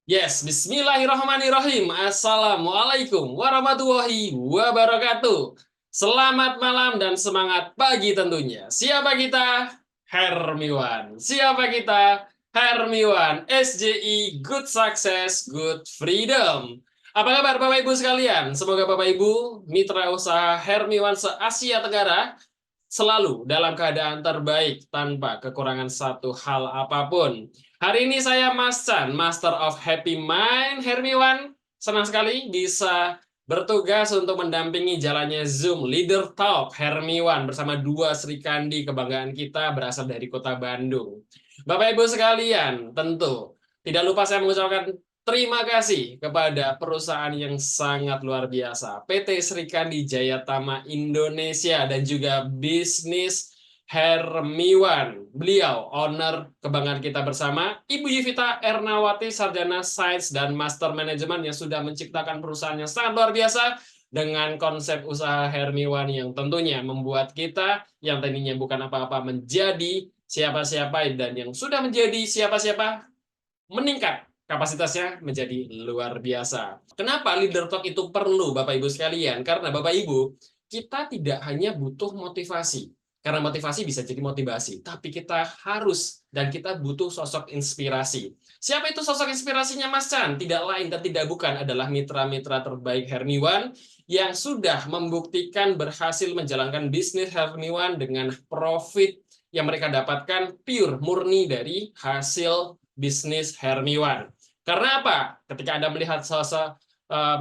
Yes, bismillahirrahmanirrahim. Assalamualaikum warahmatullahi wabarakatuh. Selamat malam dan semangat pagi tentunya. Siapa kita? Hermiwan. Siapa kita? Hermiwan. SJI, Good Success, Good Freedom. Apa kabar Bapak Ibu sekalian? Semoga Bapak Ibu, mitra usaha Hermiwan se-Asia Tenggara, selalu dalam keadaan terbaik tanpa kekurangan satu hal apapun. Hari ini saya Mas Chan, Master of Happy Mind Hermiwan. Senang sekali bisa bertugas untuk mendampingi jalannya Zoom Leader Talk Hermiwan bersama dua Sri Kandi kebanggaan kita berasal dari kota Bandung. Bapak Ibu sekalian, tentu tidak lupa saya mengucapkan terima kasih kepada perusahaan yang sangat luar biasa, PT Sri Kandi Jayatama Indonesia dan juga bisnis Hermiwan. Beliau owner kebanggaan kita bersama, Ibu Yuvita Ernawati, sarjana sains dan master manajemen yang sudah menciptakan perusahaan yang sangat luar biasa dengan konsep usaha Hermiwan yang tentunya membuat kita yang tadinya bukan apa-apa menjadi siapa-siapa dan yang sudah menjadi siapa-siapa meningkat kapasitasnya menjadi luar biasa. Kenapa leader talk itu perlu, Bapak Ibu sekalian? Karena Bapak Ibu, kita tidak hanya butuh motivasi. Karena motivasi bisa jadi motivasi, tapi kita harus dan kita butuh sosok inspirasi. Siapa itu sosok inspirasinya Mas Chan? Tidak lain dan tidak bukan adalah mitra-mitra terbaik Hermiwan yang sudah membuktikan berhasil menjalankan bisnis Hermiwan dengan profit yang mereka dapatkan pure murni dari hasil bisnis Hermiwan. Karena apa? Ketika Anda melihat sosok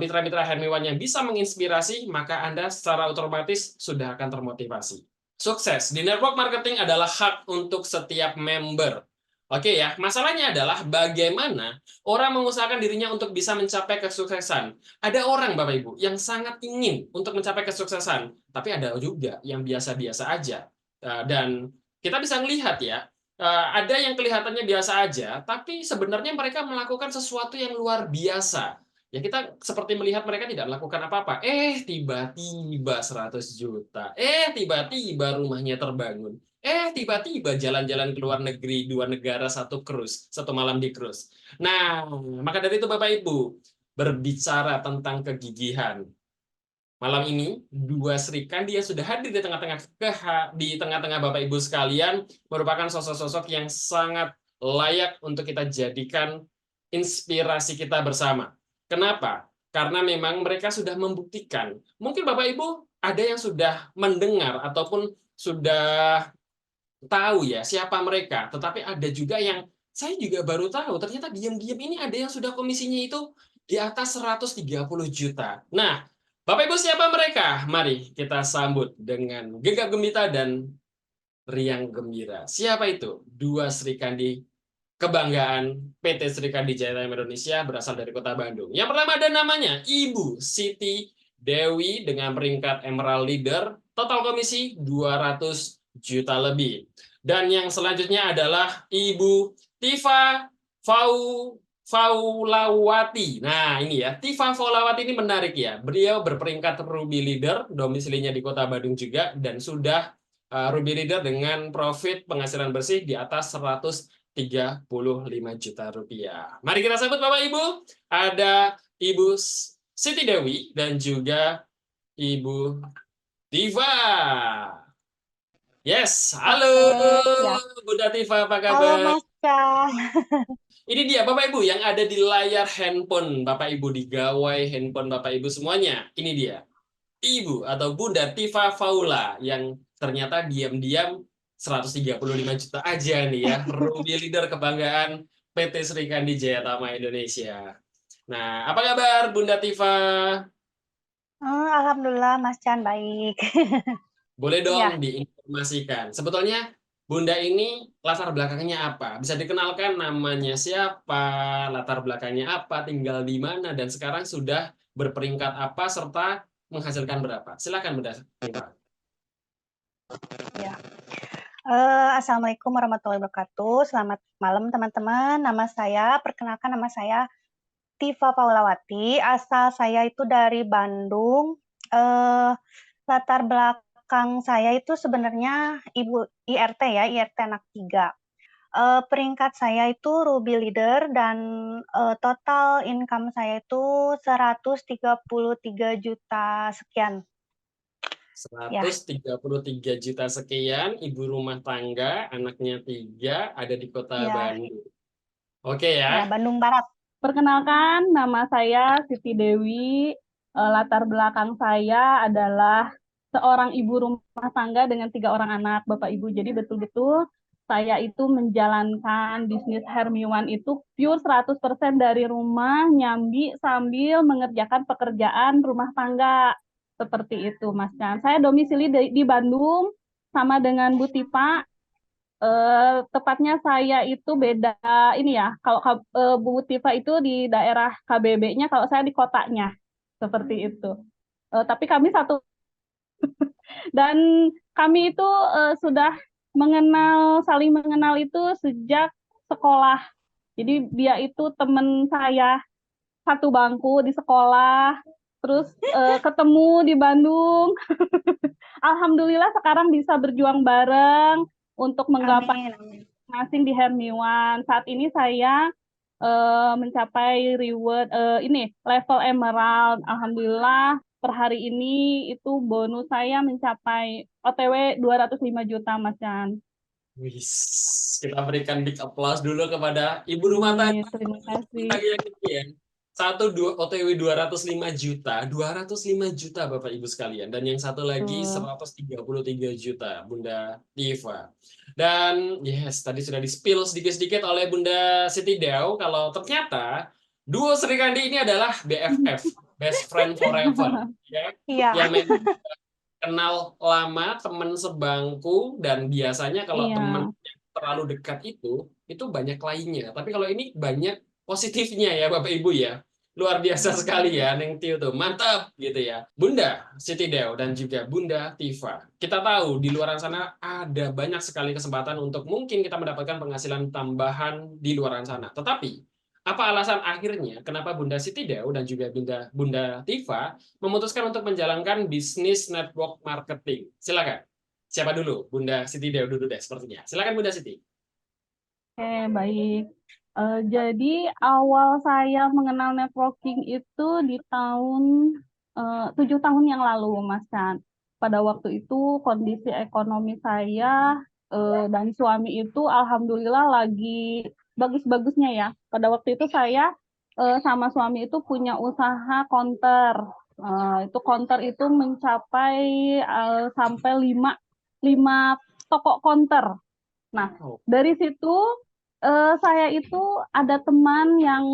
mitra-mitra Hermiwan yang bisa menginspirasi, maka Anda secara otomatis sudah akan termotivasi. Sukses di network marketing adalah hak untuk setiap member. Oke ya, masalahnya adalah bagaimana orang mengusahakan dirinya untuk bisa mencapai kesuksesan. Ada orang, Bapak Ibu, yang sangat ingin untuk mencapai kesuksesan, tapi ada juga yang biasa-biasa aja. Dan kita bisa melihat ya, ada yang kelihatannya biasa aja, tapi sebenarnya mereka melakukan sesuatu yang luar biasa. Ya kita seperti melihat mereka tidak melakukan apa-apa. Tiba-tiba 100 juta. Tiba-tiba rumahnya terbangun. Tiba-tiba jalan-jalan ke luar negeri, dua negara, satu cruise, satu malam di cruise. Nah, maka dari itu Bapak Ibu, berbicara tentang kegigihan. Malam ini, dua Sri Kandi yang sudah hadir di tengah-tengah Bapak Ibu sekalian merupakan sosok-sosok yang sangat layak untuk kita jadikan inspirasi kita bersama. Kenapa? Karena memang mereka sudah membuktikan. Mungkin Bapak Ibu ada yang sudah mendengar ataupun sudah tahu ya siapa mereka, tetapi ada juga yang saya juga baru tahu, ternyata diam-diam ini ada yang sudah komisinya itu di atas 130 juta. Nah, Bapak Ibu siapa mereka? Mari kita sambut dengan gegap gempita dan riang gembira. Siapa itu? Dua Sri Kandi kebanggaan PT Sri Kandi Jaya Indonesia berasal dari Kota Bandung. Yang pertama ada namanya Ibu Siti Dewi dengan peringkat Emerald Leader, total komisi 200 juta lebih. Dan yang selanjutnya adalah Ibu Tifa Faulawati. Nah, ini ya, Tifa Faulawati ini menarik ya. Beliau berperingkat Ruby Leader, domisilinya di Kota Bandung juga, dan sudah Ruby Leader dengan profit penghasilan bersih di atas 135 juta rupiah. Mari kita sambut Bapak Ibu. Ada Ibu Siti Dewi dan juga Ibu Diva. Yes, halo Oke, siap. Bunda Diva, apa Halo kabar? Mas Cah. Ini dia Bapak Ibu yang ada di layar handphone Bapak Ibu, di gawai handphone Bapak Ibu semuanya. Ini dia, Ibu atau Bunda Tifa Faula yang ternyata diam-diam 135 juta aja nih ya, Ruby Leader kebanggaan PT Sri Kandi Jayatama Indonesia. Nah, apa kabar Bunda Tifa? Alhamdulillah Mas Chan baik. Boleh dong Iya, diinformasikan. Sebetulnya Bunda ini latar belakangnya apa? Bisa dikenalkan namanya siapa, latar belakangnya apa, tinggal di mana, dan sekarang sudah berperingkat apa, serta menghasilkan berapa? Silakan Bunda Tifa. iya. Assalamualaikum warahmatullahi wabarakatuh. Selamat malam teman-teman. Perkenalkan nama saya Tifa Paulawati. Asal saya itu dari Bandung. Eh, Latar belakang saya itu sebenarnya ibu IRT ya, IRT anak tiga. Peringkat saya itu Ruby Leader dan total income saya itu 133 juta sekian. Ya, 133 juta sekian, ibu rumah tangga, anaknya 3, ada di kota ya, Bandung. Oke ya, ya. Bandung Barat. Perkenalkan, nama saya Siti Dewi. Latar belakang saya adalah seorang ibu rumah tangga dengan 3 orang anak, Bapak Ibu. Jadi betul-betul saya itu menjalankan bisnis Hermiwan itu pure 100% dari rumah, nyambi sambil mengerjakan pekerjaan rumah tangga. Seperti itu, Mas Chan. Saya domisili di Bandung, sama dengan Bu Tipa. Tepatnya saya itu beda ini ya. Kalau Bu Tifa itu di daerah KBB-nya, kalau saya di kotanya. Seperti itu. Tapi kami satu, dan kami itu sudah saling mengenal itu sejak sekolah. Jadi dia itu teman saya satu bangku di sekolah, terus ketemu di Bandung. Alhamdulillah sekarang bisa berjuang bareng untuk menggapai Amin. masing di Hermiwan. Saat ini saya mencapai reward ini level emerald. Alhamdulillah per hari ini itu bonus saya mencapai OTW 205 juta, Mas Chan. Wis, kita berikan big applause dulu kepada ibu rumah tangga. Terima kasih. Yang ini ya. 1 OTW 205 juta Bapak Ibu sekalian. Dan yang satu lagi 133 juta Bunda Diva. Dan yes, tadi sudah di-spill sedikit-sedikit oleh Bunda Siti Dew kalau ternyata duo Sri Kandi ini adalah BFF, best friend forever. Ya, Iya. yang memang kenal lama, teman sebangku, dan biasanya kalau Iya. teman yang terlalu dekat itu banyak lainnya. Tapi kalau ini banyak positifnya ya Bapak Ibu ya. Luar biasa sekali ya Neng Tiu tuh. Mantap gitu ya. Bunda Siti Dew dan juga Bunda Tifa. Kita tahu di luar sana ada banyak sekali kesempatan untuk mungkin kita mendapatkan penghasilan tambahan di luar sana. Tetapi apa alasan akhirnya kenapa Bunda Siti Dew dan juga Bunda Tifa memutuskan untuk menjalankan bisnis network marketing? Silakan. Siapa dulu? Bunda Siti dulu deh sepertinya. Silakan Bunda Siti. Oke, baik. Jadi awal saya mengenal networking itu di tahun 7 tahun yang lalu, Mas Chan. Pada waktu itu kondisi ekonomi saya dan suami itu alhamdulillah lagi bagus-bagusnya ya. Pada waktu itu saya sama suami itu punya usaha counter. Itu counter itu mencapai sampai 5 toko counter. Nah, dari situ saya itu ada teman yang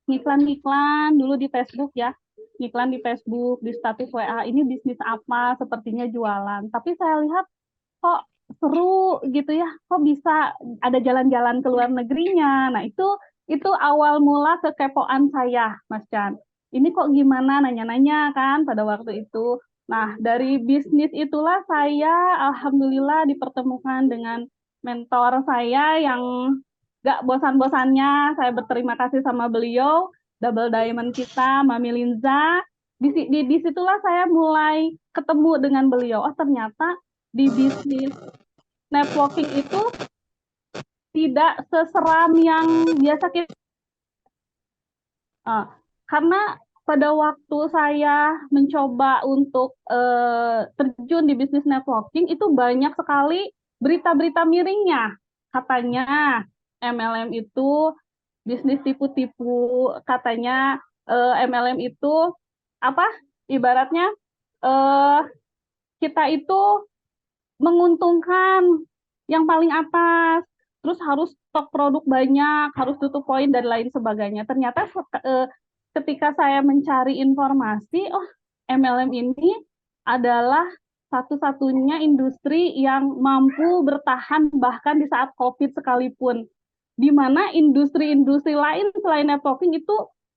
ngiklan-ngiklan dulu di Facebook ya. Ngiklan di Facebook, di status WA, ini bisnis apa, sepertinya jualan. Tapi saya lihat kok seru gitu ya, kok bisa ada jalan-jalan ke luar negerinya. Nah, itu awal mula kekepoan saya, Mas Chan. Ini kok gimana, nanya-nanya kan pada waktu itu. Nah, dari bisnis itulah saya alhamdulillah dipertemukan dengan mentor saya yang gak bosan-bosannya. Saya berterima kasih sama beliau, double diamond kita, Mami Linza. Disitulah saya mulai ketemu dengan beliau. Oh, ternyata di bisnis networking itu tidak seseram yang biasa kita. Karena pada waktu saya mencoba untuk terjun di bisnis networking itu banyak sekali berita-berita miringnya. Katanya MLM itu bisnis tipu-tipu, katanya MLM itu apa? Ibaratnya kita itu menguntungkan yang paling atas, terus harus stok produk banyak, harus tutup poin dan lain sebagainya. Ternyata ketika saya mencari informasi, oh MLM ini adalah satu-satunya industri yang mampu bertahan bahkan di saat COVID sekalipun. Di mana industri-industri lain selain networking itu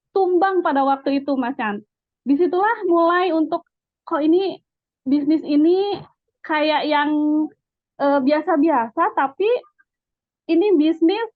tumbang pada waktu itu, Mas Chan. Disitulah mulai untuk, kok ini bisnis ini kayak yang biasa-biasa, tapi ini bisnis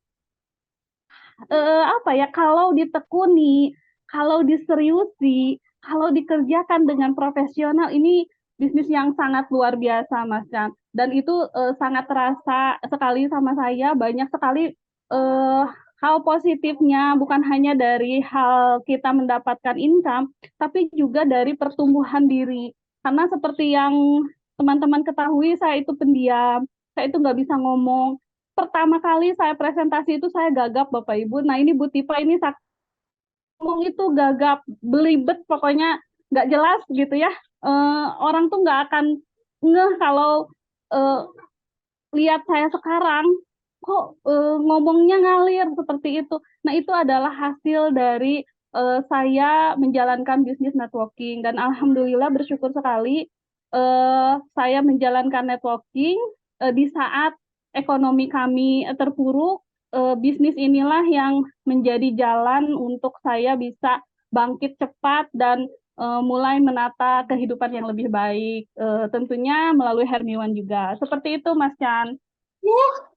apa ya, kalau ditekuni, kalau diseriusi, kalau dikerjakan dengan profesional, ini bisnis yang sangat luar biasa, Mas Chan. Dan itu sangat terasa sekali sama saya, banyak sekali eh, hal positifnya, bukan hanya dari hal kita mendapatkan income, tapi juga dari pertumbuhan diri. Karena seperti yang teman-teman ketahui, saya itu pendiam, saya itu nggak bisa ngomong. Pertama kali saya presentasi itu saya gagap, Bapak Ibu. Nah ini Bu Tifa ini ngomong itu gagap, belibet, pokoknya nggak jelas gitu ya. Orang tuh nggak akan ngeh kalau eh, lihat saya sekarang kok ngomongnya ngalir seperti itu. Nah, itu adalah hasil dari saya menjalankan bisnis networking dan alhamdulillah bersyukur sekali saya menjalankan networking di saat ekonomi kami terpuruk. Bisnis inilah yang menjadi jalan untuk saya bisa bangkit cepat dan mulai menata kehidupan yang lebih baik, tentunya melalui Hermiwan juga. Seperti itu, Mas Chan.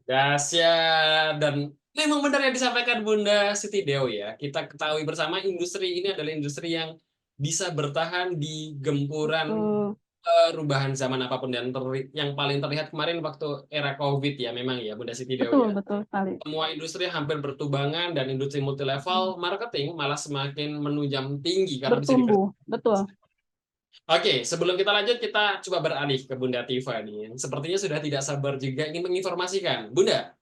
Dahsyat. Dan memang benar yang disampaikan Bunda Siti Dewi ya. Kita ketahui bersama industri ini adalah industri yang bisa bertahan di gempuran Betul, perubahan zaman apapun, dan yang paling terlihat kemarin waktu era COVID ya, memang ya Bunda Siti Dewi betul, ya. betul sekali. Semua industri hampir bertubangan dan industri multilevel marketing malah semakin menunjang tinggi karena bisa dikerjakan. Bertumbuh, betul. Oke, sebelum kita lanjut, kita coba beralih ke Bunda Tifa nih. Yang sepertinya sudah tidak sabar juga ingin menginformasikan. Bunda,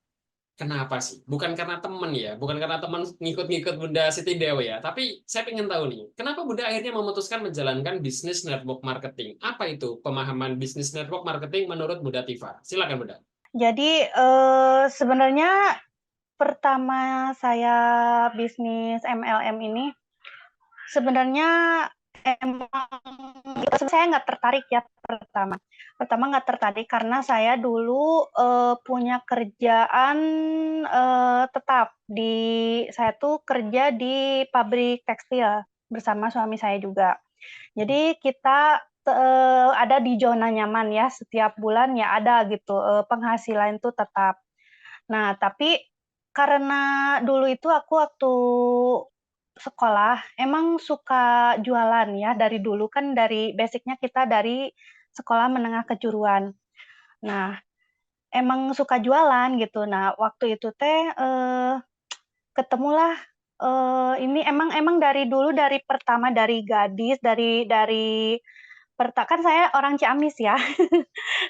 kenapa sih? Bukan karena teman ya, bukan karena teman ngikut-ngikut Bunda Siti Dewi ya. Tapi saya ingin tahu nih, kenapa Bunda akhirnya memutuskan menjalankan bisnis network marketing? Apa itu pemahaman bisnis network marketing menurut Bunda Tifa? Silakan Bunda. Jadi, sebenarnya pertama saya bisnis MLM ini, sebenarnya emang saya nggak tertarik ya pertama. Pertama nggak tertarik karena saya dulu punya kerjaan tetap saya tuh kerja di pabrik tekstil bersama suami saya juga. Jadi kita ada di zona nyaman ya, setiap bulan ya ada gitu penghasilan itu tetap. Nah, tapi karena dulu itu aku waktu sekolah emang suka jualan ya, dari dulu kan dari basicnya kita dari sekolah menengah kejuruan. Nah, emang suka jualan gitu. Nah, waktu itu teh ketemulah ini emang emang dari dulu, dari pertama dari gadis, kan saya orang Ciamis ya.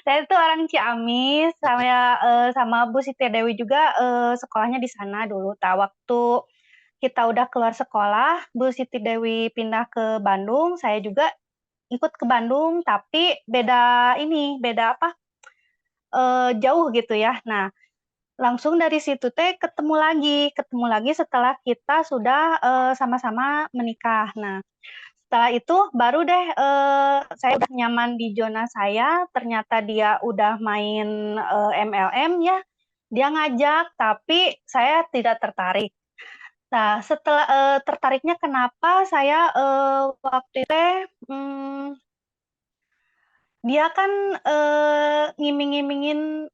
Saya itu orang Ciamis, sama Bu Siti Dewi juga sekolahnya di sana dulu. Waktu kita udah keluar sekolah, Bu Siti Dewi pindah ke Bandung, saya juga ikut ke Bandung, tapi beda apa, jauh gitu ya. Nah, langsung dari situ teh ketemu lagi setelah kita sudah sama-sama menikah. Nah, setelah itu baru deh saya udah nyaman di zona saya, ternyata dia udah main MLM ya, dia ngajak, tapi saya tidak tertarik. Nah, setelah tertariknya kenapa saya waktu itu dia kan ngiming-ngimingin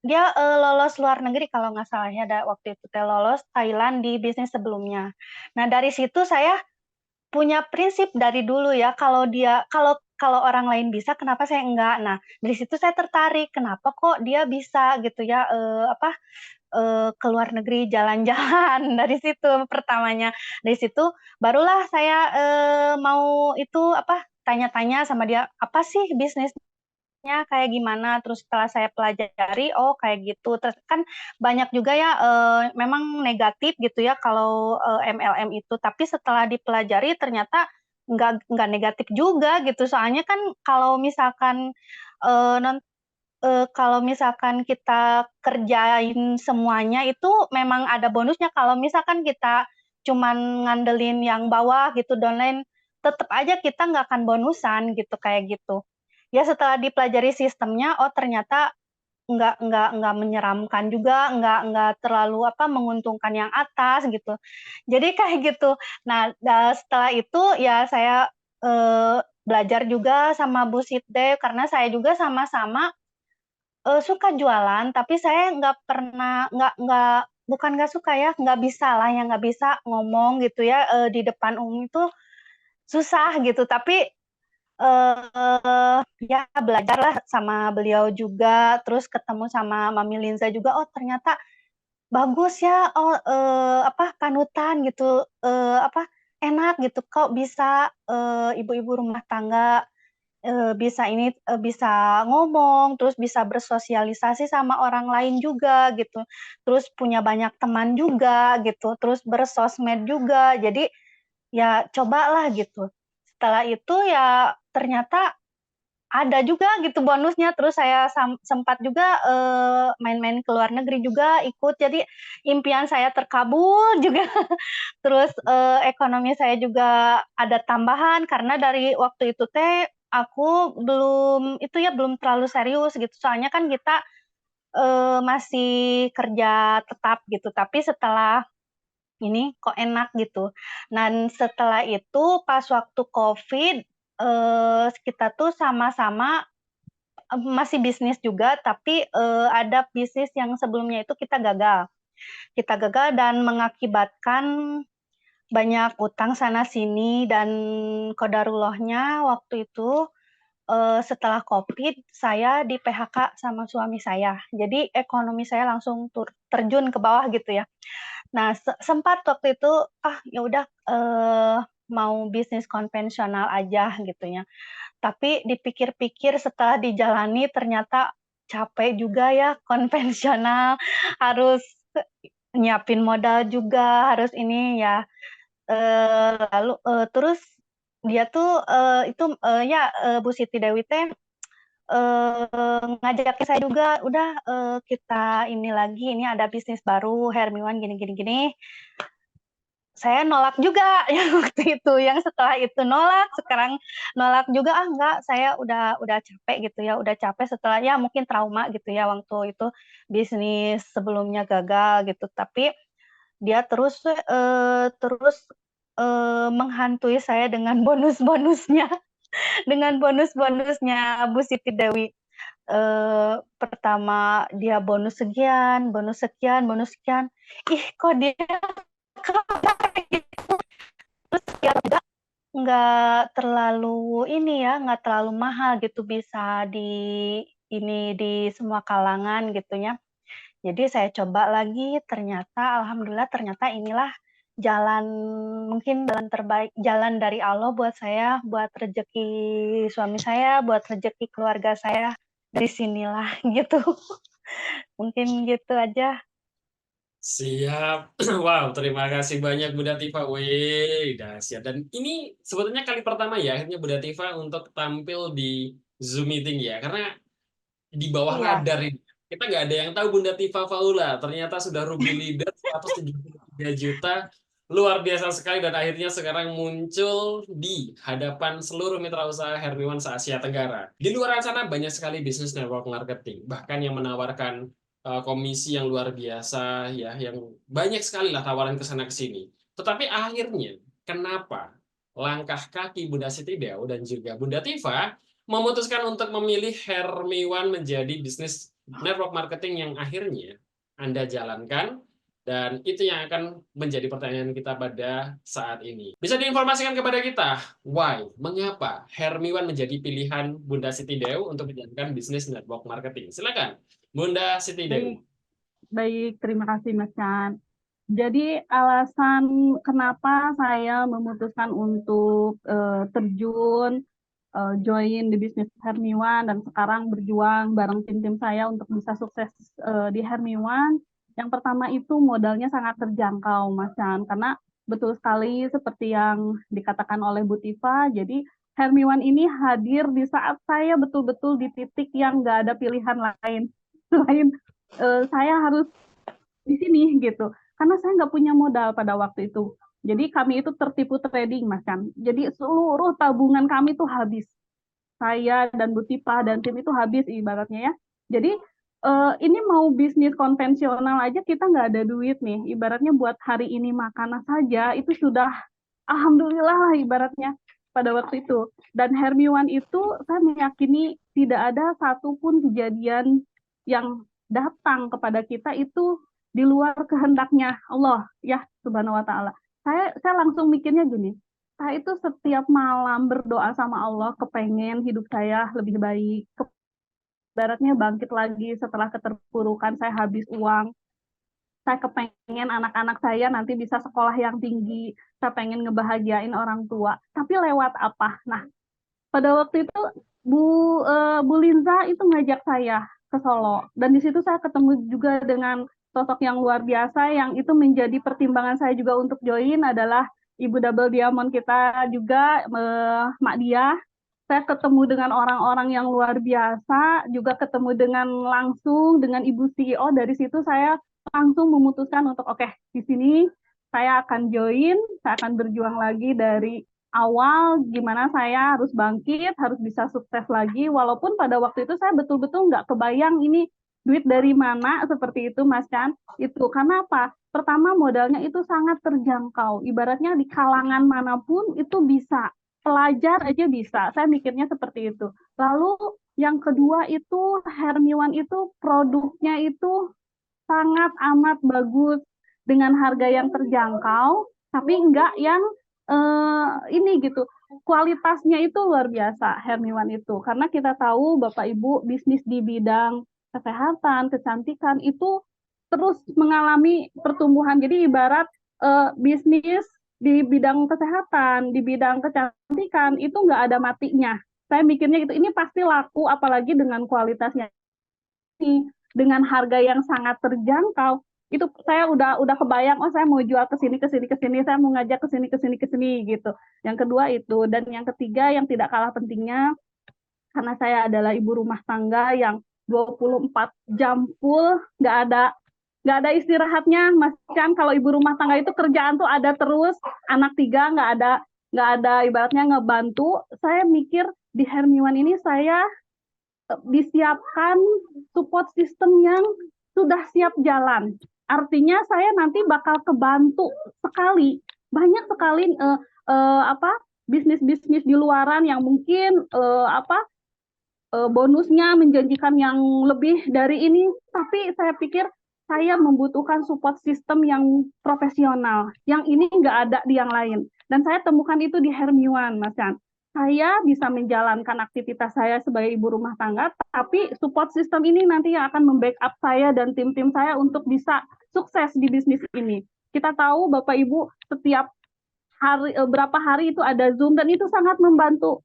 dia lolos luar negeri kalau nggak salah ya, waktu itu teh lolos Thailand di bisnis sebelumnya. Nah, dari situ saya punya prinsip dari dulu ya, kalau kalau orang lain bisa, kenapa saya enggak? Nah, dari situ saya tertarik, kenapa kok dia bisa gitu ya, ke luar negeri jalan-jalan, dari situ pertamanya. Dari situ barulah saya mau itu apa, tanya-tanya sama dia, apa sih bisnisnya kayak gimana, terus setelah saya pelajari, oh kayak gitu. Terus kan banyak juga ya memang negatif gitu ya kalau MLM itu, tapi setelah dipelajari ternyata nggak negatif juga gitu. Soalnya kan kalau misalkan eh, non- kalau misalkan kita kerjain semuanya itu memang ada bonusnya. Kalau misalkan kita cuman ngandelin yang bawah gitu, downline, tetap aja kita nggak akan bonusan gitu, kayak gitu. Ya setelah dipelajari sistemnya, oh ternyata nggak menyeramkan juga, nggak terlalu apa menguntungkan yang atas gitu. Jadi kayak gitu. Nah, setelah itu ya saya belajar juga sama Bu Sitde, karena saya juga sama-sama suka jualan, tapi saya nggak pernah, bukan nggak suka ya, nggak bisa lah, yang nggak bisa ngomong gitu ya di depan umum itu susah gitu. Tapi Ya belajarlah sama beliau juga, terus ketemu sama Mami Linza juga, oh ternyata bagus ya, oh, panutan gitu, enak gitu, kok bisa, ibu-ibu rumah tangga, bisa ini, bisa ngomong, terus bisa bersosialisasi sama orang lain juga gitu, terus punya banyak teman juga gitu, terus bersosmed juga. Jadi, ya cobalah gitu. Setelah itu ya ternyata ada juga gitu bonusnya, terus saya sempat juga, main-main ke luar negeri juga ikut, jadi impian saya terkabul juga. Terus, ekonomi saya juga ada tambahan karena dari waktu itu teh aku belum itu ya, belum terlalu serius gitu, soalnya kan kita, masih kerja tetap gitu, tapi setelah ini kok enak gitu. Dan setelah itu pas waktu Covid, kita tuh sama-sama masih bisnis juga, tapi, ada bisnis yang sebelumnya itu kita gagal. Kita gagal dan mengakibatkan banyak utang sana sini dan qadarullah-nya waktu itu, setelah Covid saya di-PHK sama suami saya. Jadi ekonomi saya langsung terjun ke bawah gitu ya. Nah sempat waktu itu, ya udah, mau bisnis konvensional aja gitu ya. Tapi dipikir-pikir setelah dijalani ternyata capek juga ya konvensional, harus nyiapin modal juga, harus ini ya, lalu, terus dia tuh, itu, ya, Bu Siti Dewi teh, ngajakin saya juga, "Udah, kita ini lagi, ini ada bisnis baru, Hermiwan gini gini gini." Saya nolak juga yang waktu itu, yang setelah itu nolak, sekarang nolak juga, "Ah enggak, saya udah capek," gitu ya, udah capek setelah ya mungkin trauma gitu ya, waktu itu bisnis sebelumnya gagal gitu. Tapi dia terus, menghantui saya dengan bonus-bonusnya, dengan bonus-bonusnya Bu Siti Dewi. Pertama dia bonus sekian, bonus sekian, bonus sekian, ih kok dia terus ya nggak terlalu ini ya, nggak terlalu mahal gitu, bisa di semua kalangan gitu ya. Jadi saya coba lagi, ternyata alhamdulillah ternyata inilah jalan mungkin jalan terbaik, jalan dari Allah buat saya, buat rezeki suami saya, buat rezeki keluarga saya, dari sinilah gitu. Mungkin gitu aja. Siap. Wow, terima kasih banyak Bu Dativa. Wih, dahsyat. Dan ini sebetulnya kali pertama ya akhirnya Bu Dativa untuk tampil di Zoom meeting ya. Karena di bawah Iya. radar ini. Kita nggak ada yang tahu Bunda Tiva Faula. Ternyata sudah rugi leader 173 juta. Luar biasa sekali dan akhirnya sekarang muncul di hadapan seluruh mitra usaha Hermiwan se-Asia Tenggara. Di luar sana banyak sekali bisnis network marketing, bahkan yang menawarkan komisi yang luar biasa ya, yang banyak sekali lah tawaran ke sana ke sini. Tetapi akhirnya kenapa langkah kaki Bunda Siti Deo dan juga Bunda Tiva memutuskan untuk memilih Hermiwan menjadi bisnis network marketing yang akhirnya Anda jalankan, dan itu yang akan menjadi pertanyaan kita pada saat ini. Bisa diinformasikan kepada kita, why, mengapa Hermiwan menjadi pilihan Bunda Siti Dew untuk menjalankan bisnis network marketing? Silakan, Bunda Siti Dew. Baik, baik, terima kasih Mas Chan. Jadi alasan kenapa saya memutuskan untuk terjun, join di bisnis Hermiwan dan sekarang berjuang bareng tim-tim saya untuk bisa sukses di Hermiwan. Yang pertama itu modalnya sangat terjangkau, Mas Chan, karena betul sekali seperti yang dikatakan oleh Bu Tifa. Jadi Hermiwan ini hadir di saat saya betul-betul di titik yang nggak ada pilihan lain selain saya harus di sini gitu. Karena saya nggak punya modal pada waktu itu. Jadi kami itu tertipu trading, Mas kan. Jadi seluruh tabungan kami tuh habis. Saya dan Bu Tipa dan tim itu habis ibaratnya ya. Jadi ini mau bisnis konvensional aja kita nggak ada duit nih. Ibaratnya buat hari ini makanan saja itu sudah alhamdulillah lah ibaratnya pada waktu itu. Dan Hermiwan itu saya meyakini tidak ada satupun kejadian yang datang kepada kita itu di luar kehendaknya Allah ya Subhanahu wa taala. Saya langsung mikirnya gini, saya itu setiap malam berdoa sama Allah, kepengen hidup saya lebih baik, ibaratnya bangkit lagi setelah keterpurukan saya habis uang. Saya kepengen anak-anak saya nanti bisa sekolah yang tinggi, saya pengen ngebahagiain orang tua. Tapi lewat apa? Nah, pada waktu itu Bu Linza itu ngajak saya ke Solo, dan di situ saya ketemu juga dengan sosok yang luar biasa yang itu menjadi pertimbangan saya juga untuk join adalah Ibu Double Diamond kita juga, Mak Dia. Saya ketemu dengan orang-orang yang luar biasa, juga ketemu dengan langsung dengan Ibu CEO. Dari situ saya langsung memutuskan untuk oke, di sini saya akan join, saya akan berjuang lagi dari awal gimana saya harus bangkit, harus bisa sukses lagi. Walaupun pada waktu itu saya betul-betul nggak kebayang ini duit dari mana seperti itu, Mas Chan. Itu karena apa? Pertama, modalnya itu sangat terjangkau. Ibaratnya di kalangan manapun itu bisa. Pelajar aja bisa. Saya mikirnya seperti itu. Lalu yang kedua itu Hermiwan itu produknya itu sangat amat bagus dengan harga yang terjangkau, tapi enggak yang ini gitu. Kualitasnya itu luar biasa Hermiwan itu. Karena kita tahu Bapak Ibu bisnis di bidang kesehatan, kecantikan itu terus mengalami pertumbuhan. Jadi ibarat bisnis di bidang kesehatan, di bidang kecantikan itu nggak ada matinya. Saya mikirnya gitu, ini pasti laku apalagi dengan kualitasnya ini, dengan harga yang sangat terjangkau. Itu saya udah kebayang, oh saya mau jual ke sini ke sini ke sini, saya mau ngajak ke sini ke sini ke sini gitu. Yang kedua itu, dan yang ketiga yang tidak kalah pentingnya, karena saya adalah ibu rumah tangga yang 24 jam full, nggak ada istirahatnya, Mas Chan. Kalau ibu rumah tangga itu kerjaan tuh ada terus, anak 3 nggak ada ibaratnya ngebantu. Saya mikir di Hermiwan ini saya disiapkan support system yang sudah siap jalan. Artinya saya nanti bakal kebantu sekali, banyak sekali bisnis-bisnis di luaran yang mungkin bonusnya menjanjikan yang lebih dari ini, tapi saya pikir saya membutuhkan support system yang profesional, yang ini nggak ada di yang lain. Dan saya temukan itu di Hermiwan, Mas Chan. Saya bisa menjalankan aktivitas saya sebagai ibu rumah tangga, tapi support system ini nanti yang akan membackup saya dan tim-tim saya untuk bisa sukses di bisnis ini. Kita tahu Bapak Ibu setiap hari berapa hari itu ada Zoom, dan itu sangat membantu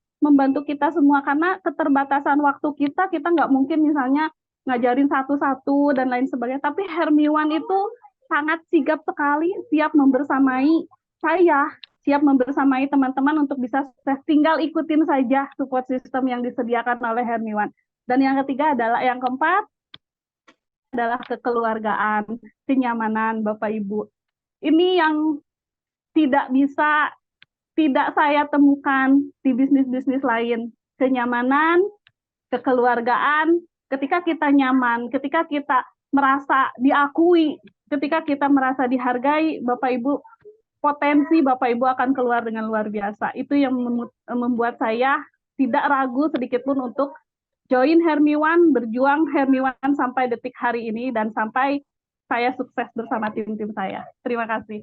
kita semua karena keterbatasan waktu kita nggak mungkin misalnya ngajarin satu-satu dan lain sebagainya. Tapi Hermiwan itu sangat sigap sekali, siap membersamai saya, siap membersamai teman-teman untuk bisa sukses. Tinggal ikutin saja support system yang disediakan oleh Hermiwan. Dan yang ketiga adalah, yang keempat adalah kekeluargaan, kenyamanan Bapak Ibu. Ini yang tidak saya temukan di bisnis-bisnis lain. Kenyamanan, kekeluargaan, ketika kita nyaman, ketika kita merasa diakui, ketika kita merasa dihargai, Bapak Ibu, potensi Bapak Ibu akan keluar dengan luar biasa. Itu yang membuat saya tidak ragu sedikit pun untuk join Hermiwan, berjuang Hermiwan sampai detik hari ini, dan sampai saya sukses bersama tim-tim saya. Terima kasih.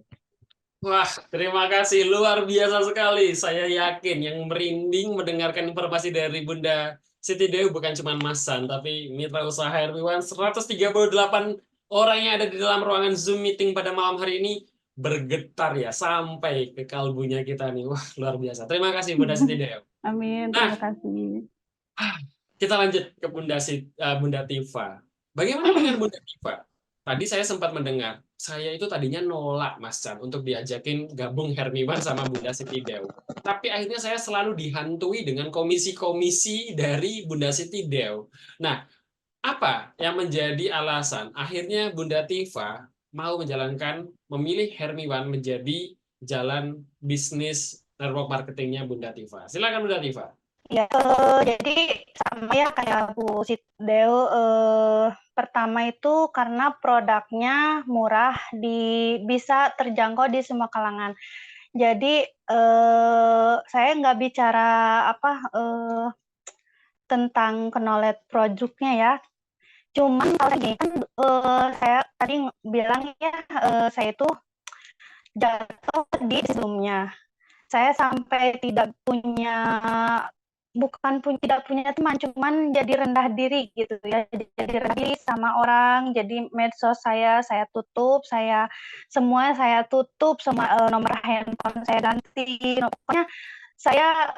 Wah, terima kasih. Luar biasa sekali. Saya yakin yang merinding mendengarkan informasi dari Bunda Siti Dewi bukan cuma Mas San, tapi mitra usaha Hermiwan 138 orang yang ada di dalam ruangan Zoom meeting pada malam hari ini bergetar ya sampai ke kalbunya kita nih. Wah, luar biasa. Terima kasih Bunda Siti Dewi. Amin, terima kasih. Kita lanjut ke Bunda Tifa. Bagaimana dengan Bunda Tifa? Tadi saya sempat mendengar, saya itu tadinya nolak Mas Chan untuk diajakin gabung Hermiwan sama Bunda Siti Dew. Tapi akhirnya saya selalu dihantui dengan komisi-komisi dari Bunda Siti Dew. Nah, apa yang menjadi alasan akhirnya Bunda Tifa mau memilih Hermiwan menjadi jalan bisnis network marketingnya Bunda Tifa? Silakan Bunda Tifa. Ya, jadi sama ya kayak Bu Sitdew, pertama itu karena produknya murah, bisa terjangkau di semua kalangan. Jadi saya nggak bicara tentang knowledge produknya ya. Cuman kalau gini kan saya tadi bilang ya, saya itu jatuh di sebelumnya. saya sampai tidak punya tidak punya teman, cuman jadi rendah diri gitu ya, jadi rendah diri sama orang, jadi medsos saya tutup, semua saya tutup, semua nomor handphone saya ganti, pokoknya saya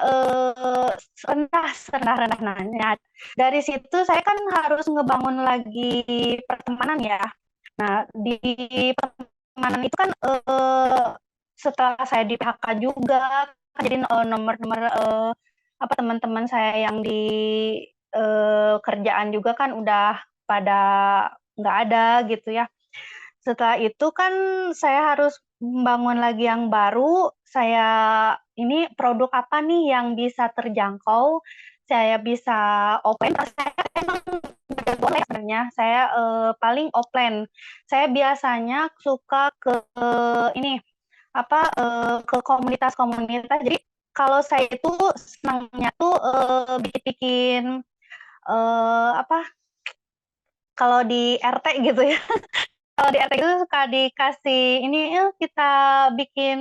rendah nanya. Dari situ saya kan harus ngebangun lagi pertemanan ya. Nah, di pertemanan itu kan setelah saya di PHK juga, jadi nomor-nomor apa teman-teman saya yang di kerjaan juga kan udah pada nggak ada gitu ya. Setelah itu kan saya harus membangun lagi yang baru, ini produk apa nih yang bisa terjangkau, saya bisa offline, saya emang boleh sebenarnya, saya paling offline. Saya biasanya suka ke ini, apa, ke komunitas-komunitas, jadi kalau saya itu senangnya tuh bikin-bikin, apa, kalau di RT gitu ya. Kalau di RT itu suka dikasih ini, "Yuk kita bikin,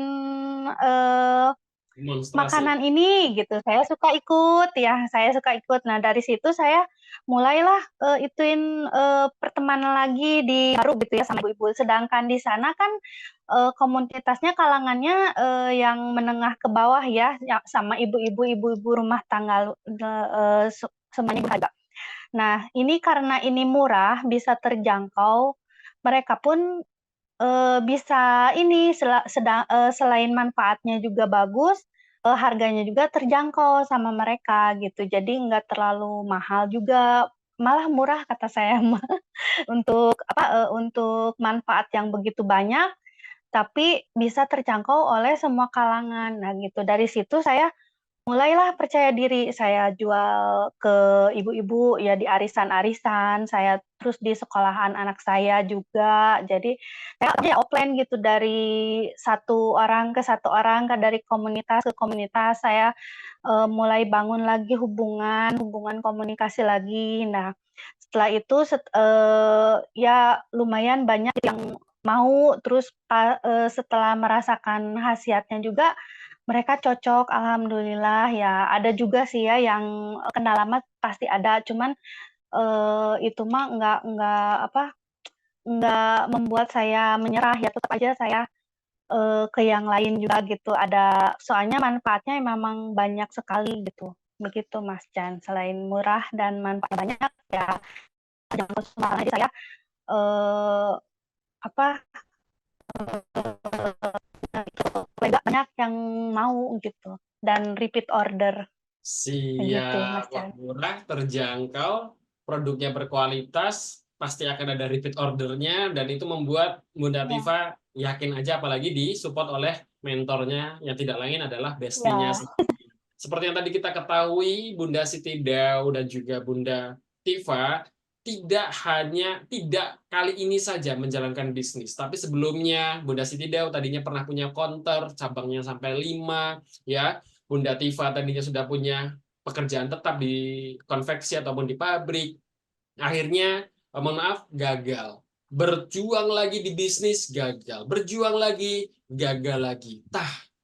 eee, Demonstrasi. makanan ini," gitu. Saya suka ikut. Nah, dari situ saya mulailah, pertemanan lagi baru gitu ya sama ibu-ibu. Sedangkan di sana kan, komunitasnya kalangannya, yang menengah ke bawah ya, sama ibu-ibu rumah tangga, semuanya berharga. Nah, ini karena ini murah, bisa terjangkau, mereka pun, bisa ini, selain manfaatnya juga bagus, harganya juga terjangkau sama mereka gitu. Jadi nggak terlalu mahal juga, malah murah kata saya mah, untuk manfaat yang begitu banyak, tapi bisa terjangkau oleh semua kalangan. Nah gitu, dari situ saya mulailah percaya diri, saya jual ke ibu-ibu, ya di arisan-arisan, saya terus di sekolahan anak saya juga. Jadi saya offline gitu, dari satu orang ke satu orang, dari komunitas ke komunitas, saya mulai bangun lagi hubungan komunikasi lagi. Nah, setelah itu ya lumayan banyak yang mau, terus setelah merasakan khasiatnya juga mereka cocok, alhamdulillah ya. Ada juga sih ya yang kenal lama pasti ada, cuman, itu mah nggak membuat saya menyerah ya, tetap aja saya, ke yang lain juga gitu, soalnya manfaatnya memang banyak sekali gitu. Begitu Mas Chan, selain murah dan manfaat banyak ya, jangan semua lagi saya, eee, apa, banyak yang mau gitu, dan repeat order. Begitu, Mas Siap, wah Chan. murah, terjangkau, produknya berkualitas, pasti akan ada repeat ordernya, dan itu membuat Bunda Iya, Tifa yakin aja, apalagi disupport oleh mentornya yang tidak lain adalah bestinya. iya, Seperti yang tadi kita ketahui, Bunda Siti Dau dan juga Bunda Tifa tidak kali ini saja menjalankan bisnis, tapi sebelumnya Bunda Siti Dau tadinya pernah punya counter, cabangnya sampai 5, ya. Bunda Tifa tadinya sudah punya pekerjaan tetap di konveksi ataupun di pabrik. Akhirnya, mohon maaf, gagal. Berjuang lagi di bisnis, gagal. Berjuang lagi, gagal lagi.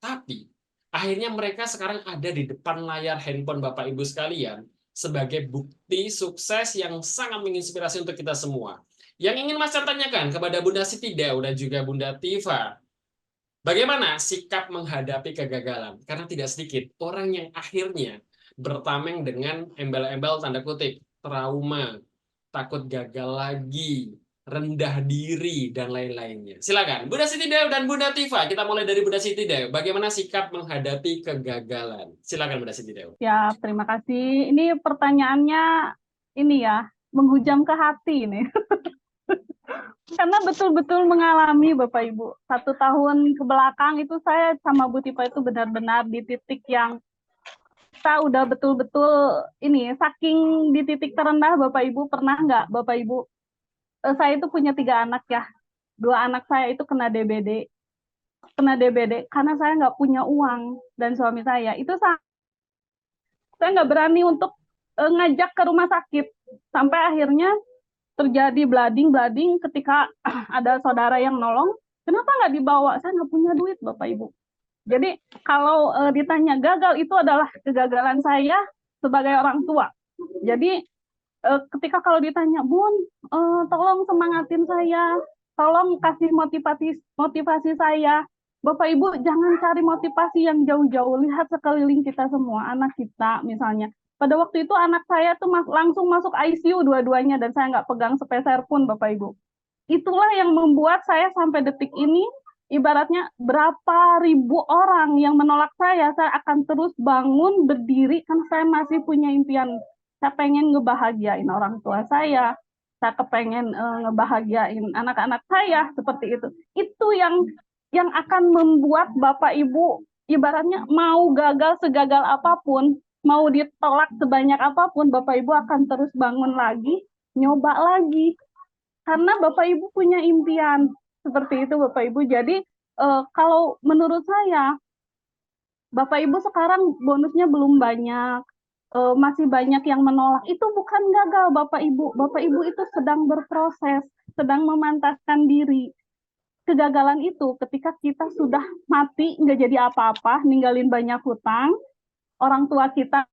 Tapi akhirnya mereka sekarang ada di depan layar handphone Bapak Ibu sekalian sebagai bukti sukses yang sangat menginspirasi untuk kita semua. Yang ingin Mas Chan tanyakan kepada Bunda Siti Dau dan juga Bunda Tifa, bagaimana sikap menghadapi kegagalan? Karena tidak sedikit orang yang akhirnya bertameng dengan embel-embel tanda kutip trauma, takut gagal lagi, rendah diri, dan lain-lainnya. Silakan, Bunda Siti Dew dan Bunda Tifa. Kita mulai dari Bunda Siti Dew. Bagaimana sikap menghadapi kegagalan? Silakan, Bunda Siti Dew. Ya, terima kasih. Ini pertanyaannya ini ya, menghujam ke hati ini. Karena betul-betul mengalami Bapak Ibu. 1 tahun ke belakang itu saya sama Bu Tifa itu benar-benar di titik yang kita udah betul-betul ini, saking di titik terendah Bapak Ibu, pernah nggak Bapak Ibu, saya itu punya 3 anak ya. 2 anak saya itu kena DBD karena saya nggak punya uang, dan suami saya itu saya nggak berani untuk ngajak ke rumah sakit, sampai akhirnya terjadi blading ketika ada saudara yang nolong. Kenapa nggak dibawa? Saya nggak punya duit Bapak Ibu. Jadi kalau ditanya gagal, itu adalah kegagalan saya sebagai orang tua. Jadi ketika kalau ditanya, Bun, tolong semangatin saya, tolong kasih motivasi saya. Bapak Ibu jangan cari motivasi yang jauh-jauh, lihat sekeliling kita semua, anak kita misalnya. Pada waktu itu anak saya tuh langsung masuk ICU dua-duanya dan saya nggak pegang sepeser pun, Bapak Ibu. Itulah yang membuat saya sampai detik ini, ibaratnya berapa ribu orang yang menolak saya akan terus bangun berdiri karena saya masih punya impian. Saya pengen ngebahagiain orang tua saya kepengen ngebahagiain anak-anak saya seperti itu. Itu yang akan membuat Bapak Ibu ibaratnya mau gagal segagal apapun, mau ditolak sebanyak apapun, Bapak Ibu akan terus bangun lagi, nyoba lagi. Karena Bapak Ibu punya impian. Seperti itu Bapak Ibu. Jadi kalau menurut saya, Bapak Ibu sekarang bonusnya belum banyak, masih banyak yang menolak. Itu bukan gagal Bapak Ibu. Bapak Ibu itu sedang berproses, sedang memantaskan diri. Kegagalan itu ketika kita sudah mati, nggak jadi apa-apa, ninggalin banyak hutang, orang tua kita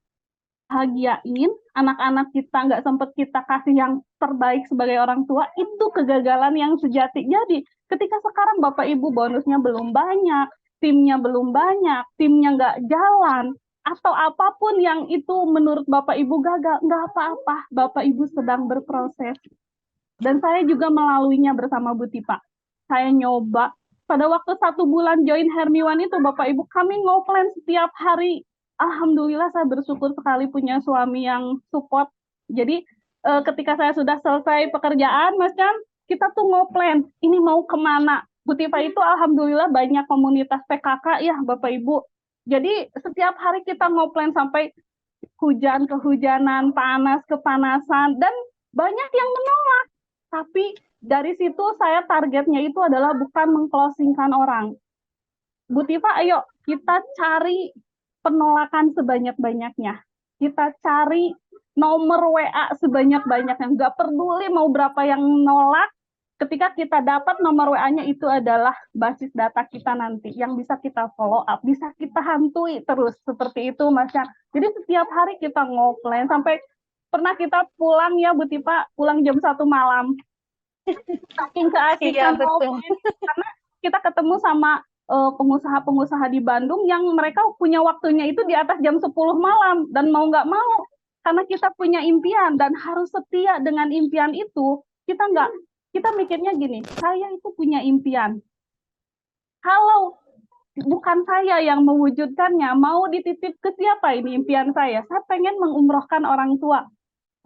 bahagiain, anak-anak kita nggak sempat kita kasih yang terbaik sebagai orang tua, itu kegagalan yang sejati. Jadi ketika sekarang Bapak Ibu bonusnya belum banyak, timnya belum banyak, timnya nggak jalan, atau apapun yang itu menurut Bapak Ibu gagal, nggak apa-apa, Bapak Ibu sedang berproses. Dan saya juga melaluinya bersama Bu Tipa. Saya nyoba, pada waktu 1 bulan join Hermiwan itu, Bapak Ibu, kami ngoplan setiap hari. Alhamdulillah saya bersyukur sekali punya suami yang support. Jadi ketika saya sudah selesai pekerjaan, Mas Chan, kita tuh ngoplan, ini mau kemana. Bu Tipa itu alhamdulillah banyak komunitas PKK ya Bapak Ibu. Jadi setiap hari kita ngoplan sampai hujan kehujanan, panas kepanasan, dan banyak yang menolak. Tapi dari situ saya targetnya itu adalah bukan mengclosingkan orang. Bu Tifa, ayo kita cari penolakan sebanyak-banyaknya. Kita cari nomor WA sebanyak-banyaknya. Nggak peduli mau berapa yang nolak, ketika kita dapat nomor WA-nya itu adalah basis data kita nanti, yang bisa kita follow up, bisa kita hantui terus, seperti itu Mas Chan. Jadi setiap hari kita ngoplan, sampai pernah kita pulang ya Bu Tipa, pulang jam 1 malam. Saking keasikan ngoplan, karena kita ketemu sama pengusaha-pengusaha di Bandung yang mereka punya waktunya itu di atas jam 10 malam, dan mau nggak mau, karena kita punya impian dan harus setia dengan impian itu, kita mikirnya gini, saya itu punya impian. Kalau bukan saya yang mewujudkannya, mau dititip ke siapa ini impian saya? Saya pengen mengumrohkan orang tua.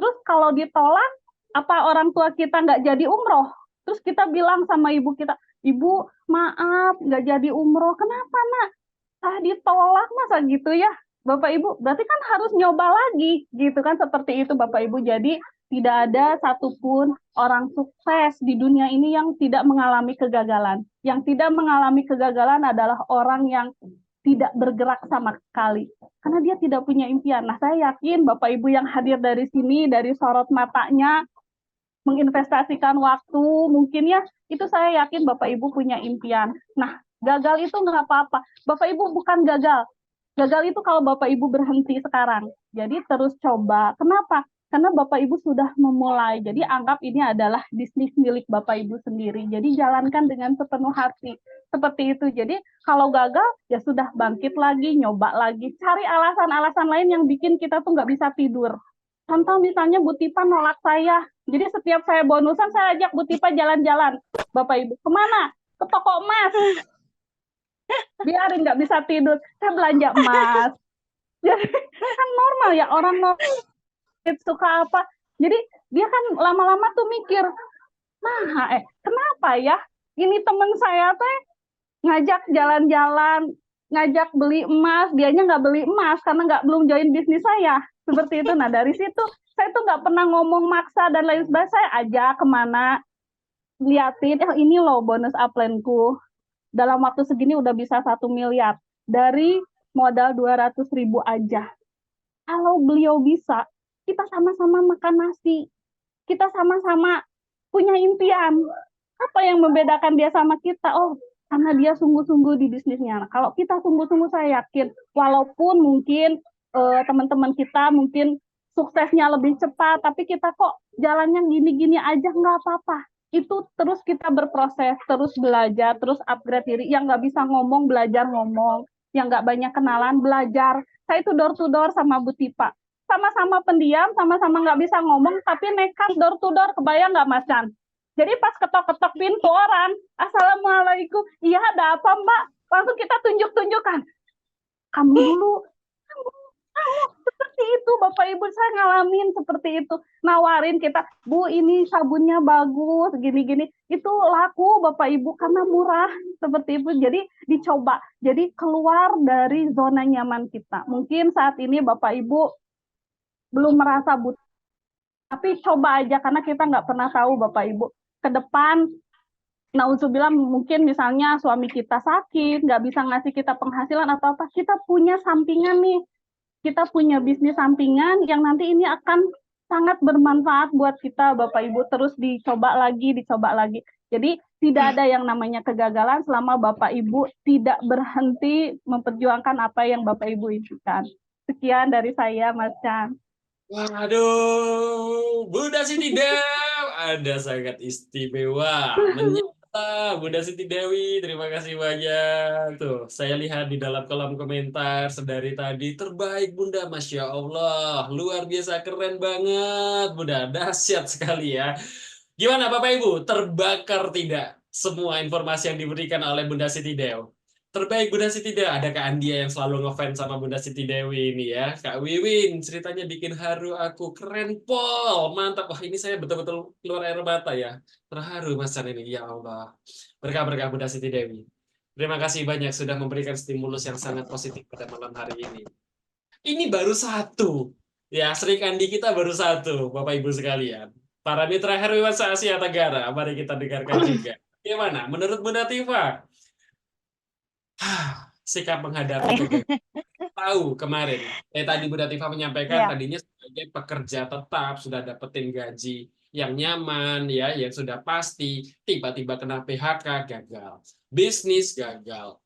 Terus kalau ditolak, apa orang tua kita nggak jadi umroh? Terus kita bilang sama ibu kita, Ibu, maaf, nggak jadi umroh. Kenapa, Nak? Saya ditolak, masa gitu ya? Bapak Ibu, berarti kan harus nyoba lagi, gitu kan, seperti itu Bapak Ibu. Jadi tidak ada satupun orang sukses di dunia ini yang tidak mengalami kegagalan. Yang tidak mengalami kegagalan adalah orang yang tidak bergerak sama sekali. Karena dia tidak punya impian. Nah, saya yakin Bapak Ibu yang hadir dari sini, dari sorot matanya, menginvestasikan waktu, mungkin ya, itu saya yakin Bapak Ibu punya impian. Nah, gagal itu nggak apa-apa. Bapak Ibu bukan gagal. Gagal itu kalau Bapak Ibu berhenti sekarang. Jadi terus coba. Kenapa? Karena Bapak Ibu sudah memulai. Jadi anggap ini adalah bisnis milik Bapak Ibu sendiri. Jadi jalankan dengan sepenuh hati. Seperti itu. Jadi kalau gagal, ya sudah bangkit lagi, nyoba lagi. Cari alasan-alasan lain yang bikin kita tuh nggak bisa tidur. Contoh misalnya Bu Tipa nolak saya. Jadi setiap saya bonusan, saya ajak Bu Tipa jalan-jalan. Bapak Ibu, kemana? Ke toko emas. Biarin nggak bisa tidur, saya belanja emas. Jadi kan normal ya, orang normal suka apa. Jadi dia kan lama-lama tuh mikir, nah kenapa ya ini teman saya teh ngajak jalan-jalan, ngajak beli emas, dianya nggak beli emas karena belum join bisnis saya. Seperti itu. Nah dari situ saya tuh nggak pernah ngomong maksa dan lain sebagainya. Saya ajak kemana, liatin, ini loh bonus upline-ku. Dalam waktu segini udah bisa 1 miliar. Dari modal 200.000 aja. Kalau beliau bisa, kita sama-sama makan nasi. Kita sama-sama punya impian. Apa yang membedakan dia sama kita? Oh, karena dia sungguh-sungguh di bisnisnya. Nah, kalau kita sungguh-sungguh, saya yakin walaupun mungkin teman-teman kita mungkin suksesnya lebih cepat, tapi kita kok jalannya gini-gini aja nggak apa-apa. Itu terus kita berproses, terus belajar, terus upgrade diri. Yang nggak bisa ngomong, belajar ngomong. Yang nggak banyak kenalan, belajar. Saya itu door to door sama Bu Tipa. Sama-sama pendiam, sama-sama nggak bisa ngomong, tapi nekat door to door. Kebayang nggak, Mas Chan? Jadi pas ketok-ketok pintu orang, Assalamualaikum, iya ada apa Mbak? Langsung kita tunjuk-tunjukkan. Kamu dulu, seperti itu Bapak Ibu, saya ngalamin seperti itu. Nawarin kita, Bu ini sabunnya bagus, gini-gini. Itu laku Bapak Ibu karena murah, seperti itu. Jadi dicoba, jadi keluar dari zona nyaman kita. Mungkin saat ini Bapak Ibu belum merasa butuh, tapi coba aja karena kita nggak pernah tahu Bapak Ibu ke depan. Nauzubillah, mungkin misalnya suami kita sakit, nggak bisa ngasih kita penghasilan atau apa, kita punya sampingan nih, kita punya bisnis sampingan yang nanti ini akan sangat bermanfaat buat kita Bapak Ibu, terus dicoba lagi, dicoba lagi. Jadi tidak ada yang namanya kegagalan selama Bapak Ibu tidak berhenti memperjuangkan apa yang Bapak Ibu impikan. Sekian dari saya, Mas Chan. Waduh, Bunda Siti Dew, ada sangat istimewa. Menyapa Bunda Siti Dewi, terima kasih banyak. Tuh, saya lihat di dalam kolom komentar sedari tadi, terbaik Bunda, Masya Allah. Luar biasa, keren banget Bunda, dahsyat sekali ya. Gimana Bapak Ibu, terbakar tidak semua informasi yang diberikan oleh Bunda Siti Dew? Terbaik Bunda Siti Dewi, ada Kak Andia yang selalu ngefans sama Bunda Siti Dewi ini ya. Kak Wiwin, ceritanya bikin haru aku. Keren Pol, mantap. Wah ini saya betul-betul keluar air mata ya. Terharu Mas Chan ini, ya Allah. Berkah-berkah Bunda Siti Dewi. Terima kasih banyak sudah memberikan stimulus yang sangat positif pada malam hari ini. Ini baru satu. Ya, Sri Kandi kita baru satu, Bapak Ibu sekalian. Para mitra Herwiwan se-Asia Tenggara, mari kita dengarkan juga. Gimana? Menurut Bunda Tifa, sikap menghadapi kegagalan. Tahu kemarin, tadi Bunda Tifa menyampaikan Ya, tadinya sebagai pekerja tetap sudah dapetin gaji yang nyaman ya, yang sudah pasti, tiba-tiba kena PHK, gagal. Bisnis gagal.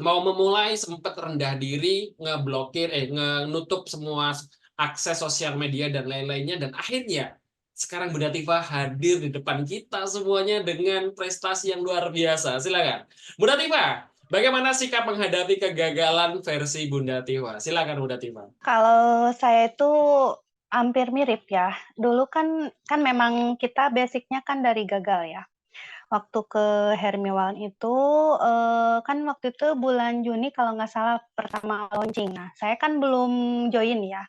Mau memulai sempat rendah diri, ngenutup semua akses sosial media dan lain-lainnya, dan akhirnya sekarang Bunda Tifa hadir di depan kita semuanya dengan prestasi yang luar biasa. Silakan, Bunda Tifa. Bagaimana sikap menghadapi kegagalan versi Bunda Tifa? Silakan Bunda Tifa. kalau saya itu hampir mirip ya. Dulu kan memang kita basicnya kan dari gagal ya. Waktu ke Hermiwan itu kan waktu itu bulan Juni kalau nggak salah pertama launching. Nah, saya kan belum join ya.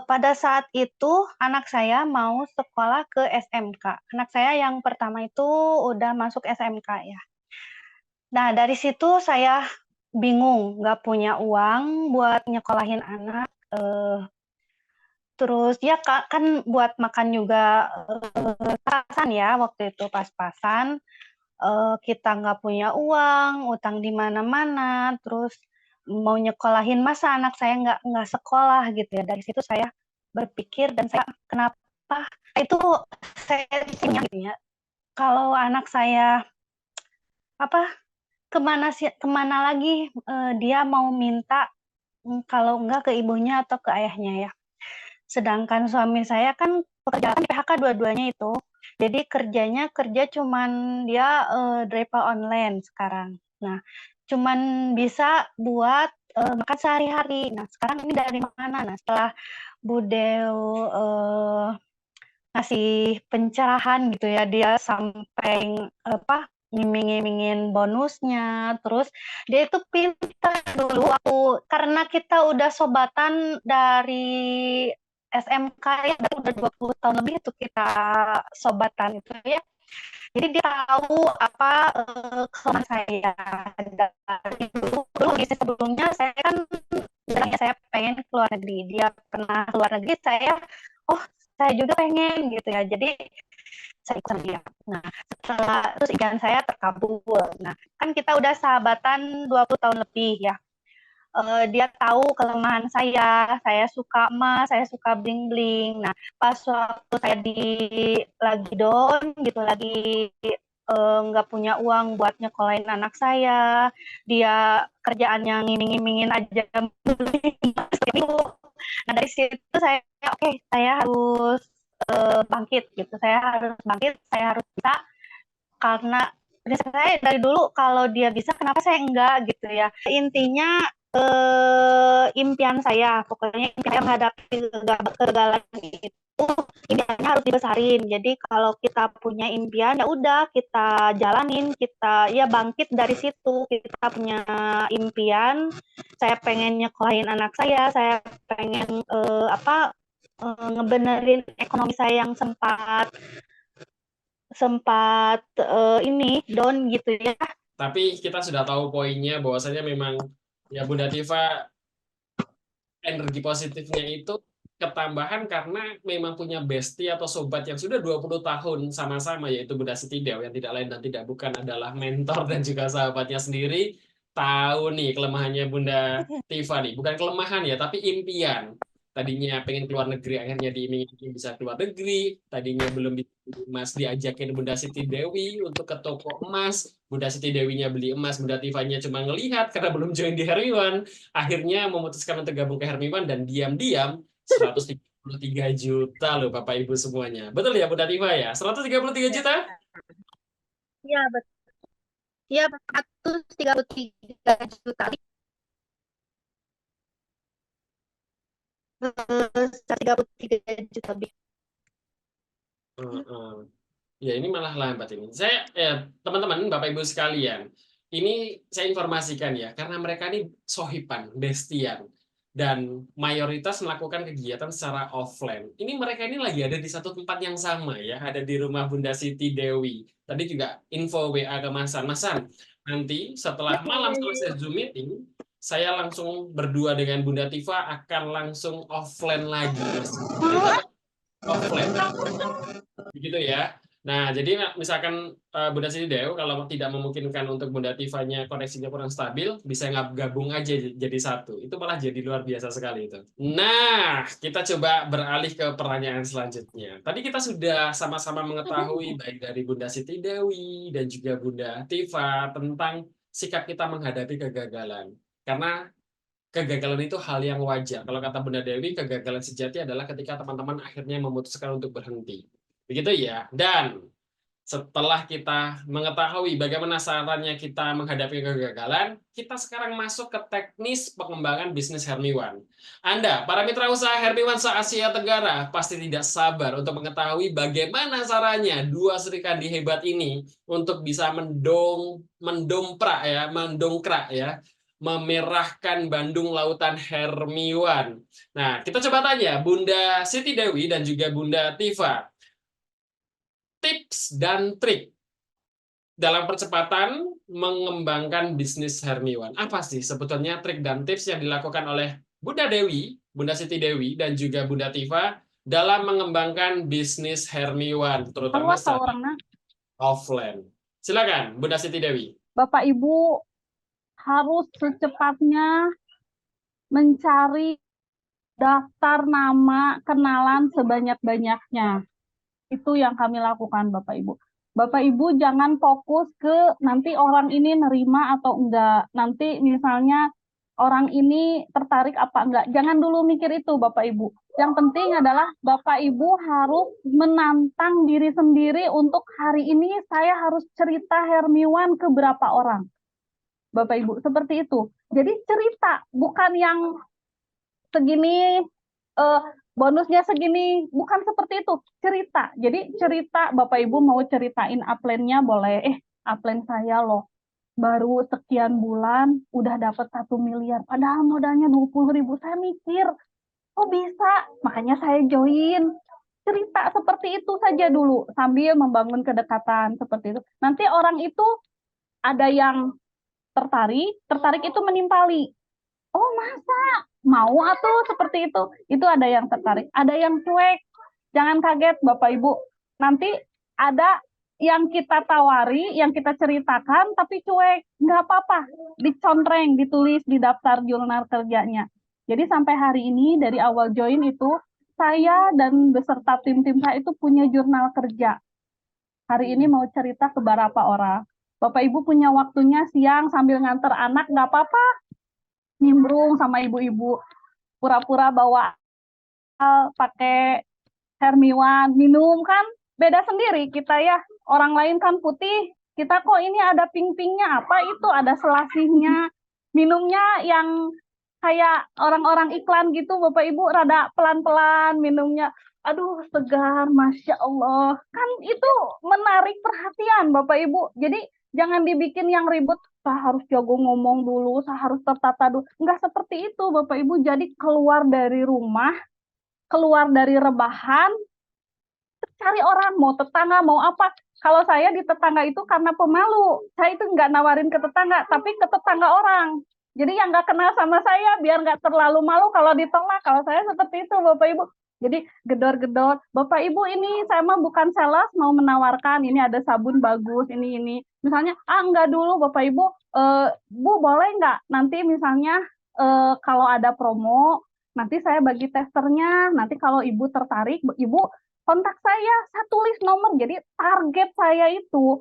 Pada saat itu anak saya mau sekolah ke SMK. Anak saya yang pertama itu udah masuk SMK ya. Nah, dari situ saya bingung, nggak punya uang buat nyekolahin anak. Terus ya kan buat makan juga pas-pasan ya waktu itu pas-pasan. Kita nggak punya uang, utang di mana-mana, terus mau nyekolahin masa anak saya nggak sekolah gitu ya. Dari situ saya berpikir dan saya kenapa itu saya punya gitu ya. Kalau anak saya apa kemana lagi dia mau minta kalau enggak ke ibunya atau ke ayahnya ya. Sedangkan suami saya kan pekerjaan PHK dua-duanya itu. Jadi kerja cuman dia driver online sekarang. Nah, cuman bisa buat makan sehari-hari. Nah, sekarang ini dari mana? Nah, setelah Bu Dew ngasih pencerahan gitu ya, dia sampai ngiming-ngimingin bonusnya, terus dia itu pintar dulu karena kita udah sobatan dari SMK ya, udah 20 tahun lebih itu kita sobatan itu ya. Jadi dia tahu apa kelemahan saya. Dari dulu bisnis sebelumnya saya kan bilangnya saya pengen keluar negeri. Dia pernah keluar negeri, saya juga pengen gitu ya. Jadi saya ikut sama dia. Nah, terus impian saya terkabul. Nah, kan kita udah sahabatan 20 tahun lebih ya. Dia tahu kelemahan saya suka emas, saya suka bling-bling. Nah, pas waktu saya lagi down gitu, lagi nggak punya uang buat nyekolahin anak saya, dia kerjaannya ngiming-ngimingin aja beli emas setiap minggu. Nah dari situ saya oke, saya harus bangkit gitu, saya harus bangkit, saya harus bisa, karena prinsip saya dari dulu kalau dia bisa kenapa saya enggak gitu ya. Intinya impian saya, pokoknya impian saya menghadapi kegagalan itu impiannya harus dibesarin. Jadi kalau kita punya impian ya udah kita jalanin, kita ya bangkit dari situ. Kita punya impian, saya pengen nyekolahin anak saya pengen ngebenerin ekonomi saya yang sempat sempat ini down gitu ya. Tapi kita sudah tahu poinnya bahwasanya memang ya Bunda Tiva energi positifnya itu ketambahan karena memang punya bestie atau sobat yang sudah 20 tahun sama-sama, yaitu Bunda Sitidew yang tidak lain dan tidak bukan adalah mentor dan juga sahabatnya sendiri. Tahu nih kelemahannya Bunda Tiva nih, bukan kelemahan ya, tapi impian. Tadinya pengen keluar negeri, akhirnya diiming-iming bisa keluar negeri. Tadinya belum bisa beli emas, diajakin Bunda Siti Dewi untuk ke toko emas. Bunda Siti Dewinya beli emas, Bunda Tivanya cuma ngelihat karena belum join di Hermiwan. Akhirnya memutuskan untuk gabung ke Hermiwan dan diam-diam 133 juta loh Bapak Ibu semuanya. Betul ya Bunda Tiva ya? 133 juta? Iya, betul. Iya, 133 juta. 133 juta lebih. Heeh. Ya ini malah lambat ini. Saya teman-teman, Bapak Ibu sekalian, ini saya informasikan ya, karena mereka ini sohiban, bestian, dan mayoritas melakukan kegiatan secara offline. Ini mereka ini lagi ada di satu tempat yang sama ya, ada di rumah Bunda Siti Dewi. Tadi juga info WA ke Masan. Masan, nanti setelah malam selesai Zoom meeting, saya langsung berdua dengan Bunda Tiva akan langsung offline lagi, Mas. Kita offline. Begitu ya. Nah, jadi misalkan Bunda Siti Dew kalau tidak memungkinkan untuk Bunda Tivanya koneksinya kurang stabil, bisa gabung aja jadi satu. Itu malah jadi luar biasa sekali itu. Nah, kita coba beralih ke pertanyaan selanjutnya. Tadi kita sudah sama-sama mengetahui baik dari Bunda Siti Dewi dan juga Bunda Tiva tentang sikap kita menghadapi kegagalan. Karena kegagalan itu hal yang wajar. Kalau kata Bunda Dewi, kegagalan sejati adalah ketika teman-teman akhirnya memutuskan untuk berhenti. Begitu ya. Dan setelah kita mengetahui bagaimana caranya kita menghadapi kegagalan, kita sekarang masuk ke teknis pengembangan bisnis Hermiwan. Anda, para mitra usaha Hermiwan se-Asia Tenggara, pasti tidak sabar untuk mengetahui bagaimana caranya dua serikandi hebat ini untuk bisa mendongkrak ya, memerahkan Bandung Lautan Hermiwan. Nah, kita coba tanya Bunda Siti Dewi dan juga Bunda Tiva. Tips dan trik dalam percepatan mengembangkan bisnis Hermiwan. Apa sih sebetulnya trik dan tips yang dilakukan oleh Bunda Dewi, Bunda Siti Dewi, dan juga Bunda Tiva dalam mengembangkan bisnis Hermiwan, terutama secara offline? Silakan, Bunda Siti Dewi. Bapak Ibu harus secepatnya mencari daftar nama kenalan sebanyak-banyaknya. Itu yang kami lakukan, Bapak Ibu. Bapak Ibu jangan fokus ke nanti orang ini nerima atau enggak. Nanti misalnya orang ini tertarik apa enggak. Jangan dulu mikir itu, Bapak Ibu. Yang penting adalah Bapak Ibu harus menantang diri sendiri untuk hari ini saya harus cerita Hermiwan ke berapa orang. Bapak Ibu, seperti itu. Jadi cerita, bukan yang segini bonusnya segini, bukan seperti itu, cerita. Jadi cerita, Bapak Ibu mau ceritain upline-nya boleh, upline saya loh, baru sekian bulan udah dapat 1 miliar, padahal modalnya 20.000, saya mikir, oh bisa, makanya saya join. Cerita seperti itu saja dulu, sambil membangun kedekatan seperti itu. Nanti orang itu ada yang tertarik itu menimpali. Oh masa? Mau atau seperti itu ada yang tertarik, ada yang cuek. Jangan kaget Bapak Ibu, nanti ada yang kita tawari, yang kita ceritakan tapi cuek, nggak apa-apa, dicontreng, ditulis di daftar jurnal kerjanya. Jadi sampai hari ini dari awal join itu saya dan beserta tim-tim saya itu punya jurnal kerja. Hari ini mau cerita ke beberapa orang. Bapak Ibu punya waktunya siang sambil nganter anak, nggak apa-apa, nimbrung sama ibu-ibu. Pura-pura bawa pakai Hermiwan, minum kan beda sendiri kita ya. Orang lain kan putih, kita kok ini ada pink-pinknya, apa itu, ada selasihnya. Minumnya yang kayak orang-orang iklan gitu, Bapak Ibu, rada pelan-pelan minumnya. Aduh, segar, Masya Allah. Kan itu menarik perhatian, Bapak Ibu. Jadi, jangan dibikin yang ribut, saya harus jago ngomong dulu, saya harus tertata dulu. Enggak seperti itu, Bapak Ibu. Jadi, keluar dari rumah, keluar dari rebahan, cari orang, mau tetangga, mau apa. Kalau saya di tetangga itu karena pemalu, saya itu nggak nawarin ke tetangga, tapi ke tetangga orang. Jadi yang nggak kenal sama saya, biar nggak terlalu malu kalau ditolak. Kalau saya seperti itu, Bapak Ibu. Jadi gedor-gedor, Bapak Ibu ini saya mah bukan sales, mau menawarkan, ini ada sabun bagus, ini. Misalnya, enggak dulu Bapak Ibu, Bu boleh nggak nanti misalnya kalau ada promo, nanti saya bagi testernya, nanti kalau Ibu tertarik, Ibu kontak saya tulis nomor. Jadi target saya itu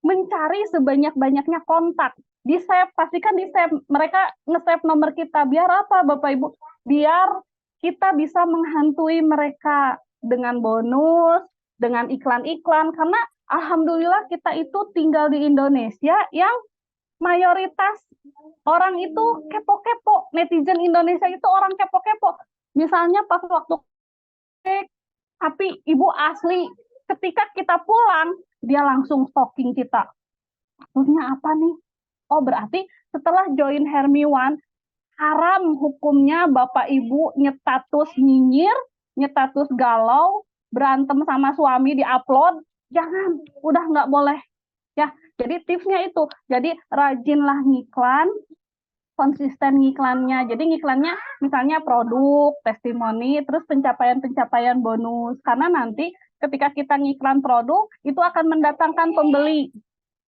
mencari sebanyak-banyaknya kontak. Di save, pastikan di save, mereka nge-save nomor kita. Biar apa Bapak Ibu? Biar kita bisa menghantui mereka dengan bonus, dengan iklan-iklan. Karena alhamdulillah kita itu tinggal di Indonesia yang mayoritas orang itu kepo-kepo. Netizen Indonesia itu orang kepo-kepo. Misalnya pas waktu tapi ibu asli ketika kita pulang dia langsung stalking kita. Maksudnya apa nih? Oh berarti setelah join Hermiwan haram hukumnya Bapak Ibu nyetatus nyinyir, nyetatus galau, berantem sama suami diupload. Jangan, udah nggak boleh. Ya, jadi tipsnya itu. Jadi rajinlah ngiklan, konsisten ngiklannya. Jadi ngiklannya misalnya produk, testimoni, terus pencapaian-pencapaian bonus. Karena nanti ketika kita ngiklan produk, itu akan mendatangkan pembeli.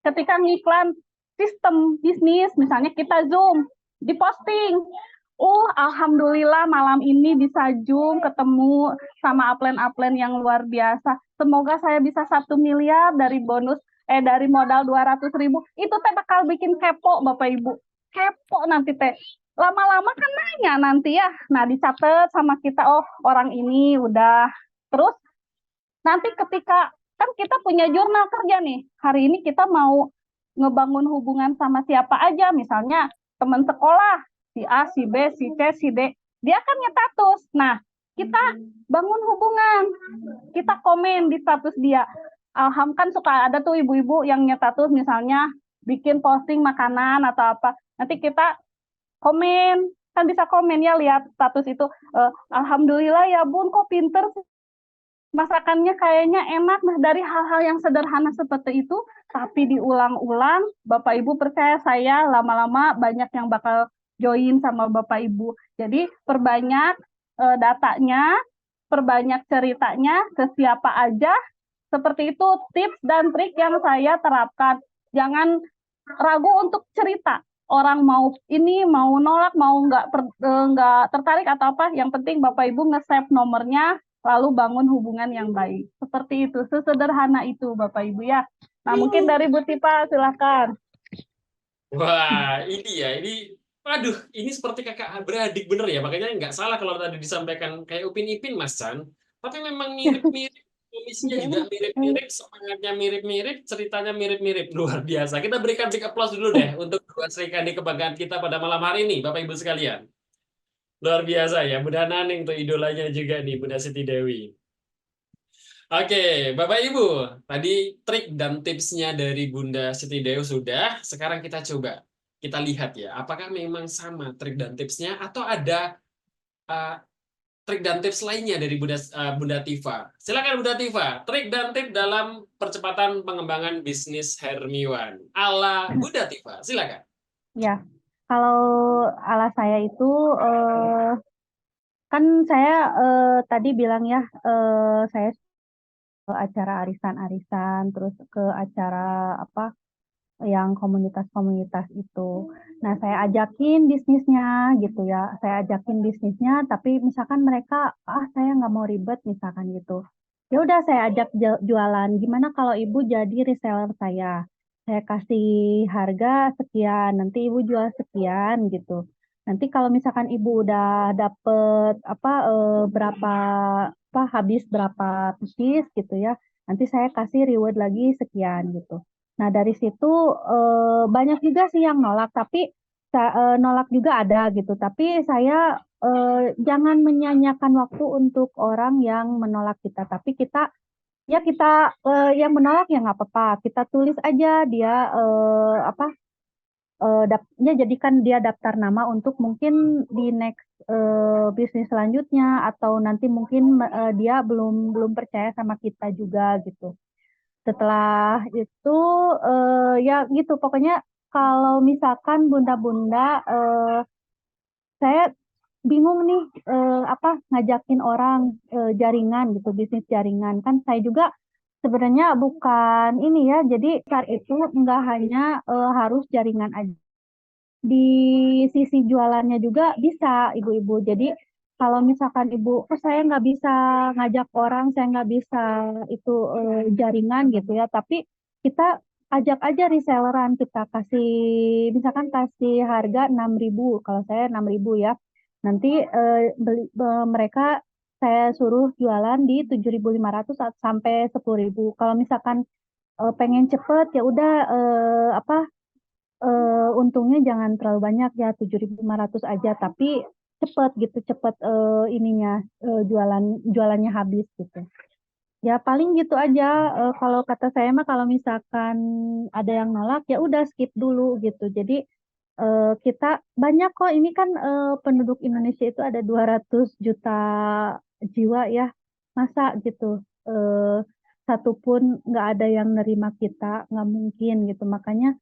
Ketika ngiklan sistem bisnis, misalnya kita Zoom, diposting. Alhamdulillah malam ini bisa Zoom, ketemu sama upline-upline yang luar biasa. Semoga saya bisa 1 miliar dari bonus, dari modal 200.000. Itu teh bakal bikin kepo Bapak Ibu. Kepo nanti teh. Lama-lama kan nanya nanti ya. Nah dicatat sama kita, oh orang ini udah. Terus nanti ketika, kan kita punya jurnal kerja nih. Hari ini kita mau ngebangun hubungan sama siapa aja. Misalnya teman sekolah, si A, si B, si C, si D. Dia kan nyetatus. Nah, kita bangun hubungan. Kita komen di status dia. Kan suka ada tuh ibu-ibu yang nyetatus misalnya bikin posting makanan atau apa. Nanti kita komen, kan bisa komen ya, lihat status itu. Alhamdulillah ya Bun, kok pinter masakannya, kayaknya enak. Nah dari hal-hal yang sederhana seperti itu, tapi diulang-ulang, Bapak Ibu percaya saya lama-lama banyak yang bakal join sama Bapak Ibu. Jadi perbanyak datanya, perbanyak ceritanya ke siapa aja. Seperti itu tips dan trik yang saya terapkan. Jangan ragu untuk cerita. Orang mau ini, mau nolak, mau nggak tertarik atau apa, yang penting Bapak Ibu nge-save nomornya, lalu bangun hubungan yang baik. Seperti itu, sesederhana itu Bapak Ibu ya. Nah mungkin dari Bu Tipa silakan. Wah, waduh, ini seperti kakak beradik bener ya, makanya nggak salah kalau tadi disampaikan kayak Upin Ipin, Mas Chan. Tapi memang mirip-mirip, komisinya juga mirip-mirip, semangatnya mirip-mirip, ceritanya mirip-mirip, luar biasa. Kita berikan big applause dulu deh untuk Bu Sri Kandi, kebanggaan kita pada malam hari ini, Bapak Ibu sekalian. Luar biasa ya, Bunda Naning tuh idolanya juga nih, Bunda Siti Dewi. Oke, Bapak Ibu, tadi trik dan tipsnya dari Bunda Siti Dewi sudah. Sekarang kita coba, kita lihat ya, apakah memang sama trik dan tipsnya atau ada trik dan tips lainnya dari Bunda Tifa. Silakan Bunda Tifa, trik dan tips dalam percepatan pengembangan bisnis Hermiwan. Ala Bunda Tifa, silakan. Ya, kalau ala saya itu kan saya tadi bilang ya, saya ke acara arisan-arisan, terus ke acara apa yang komunitas-komunitas itu. Nah, saya ajakin bisnisnya gitu ya. Saya ajakin bisnisnya, tapi misalkan mereka, saya nggak mau ribet misalkan gitu. Ya udah saya ajak jualan. Gimana kalau ibu jadi reseller saya? Saya kasih harga sekian, nanti ibu jual sekian gitu. Nanti kalau misalkan ibu udah dapet berapa habis berapa pieces gitu ya, nanti saya kasih reward lagi sekian gitu. Nah dari situ banyak juga sih yang nolak, tapi nolak juga ada gitu. Tapi saya jangan menyanyiakan waktu untuk orang yang menolak kita, tapi kita yang menolak ya nggak apa-apa, kita tulis aja dia ya jadikan dia daftar nama untuk mungkin di next bisnis selanjutnya, atau nanti mungkin dia belum belum percaya sama kita juga gitu. Setelah itu ya gitu pokoknya, kalau misalkan bunda-bunda saya bingung nih ngajakin orang jaringan gitu, bisnis jaringan. Kan saya juga sebenarnya bukan ini ya, jadi saat itu nggak hanya harus jaringan aja. Di sisi jualannya juga bisa ibu-ibu. Jadi kalau misalkan ibu, oh saya nggak bisa ngajak orang, saya nggak bisa itu jaringan gitu ya, tapi kita ajak aja reselleran, kita kasih misalkan kasih harga 6.000, kalau saya 6.000 ya. Nanti mereka saya suruh jualan di 7.500 sampai 10.000. Kalau misalkan pengen cepet ya udah untungnya jangan terlalu banyak ya, 7.500 aja, tapi cepet gitu, cepet jualannya habis gitu. Ya paling gitu aja. Kalau kata saya mah, kalau misalkan ada yang nolak ya udah skip dulu gitu. Jadi kita banyak kok, ini kan penduduk Indonesia itu ada 200 juta jiwa ya. Masa gitu satupun nggak ada yang nerima kita, nggak mungkin gitu. Makanya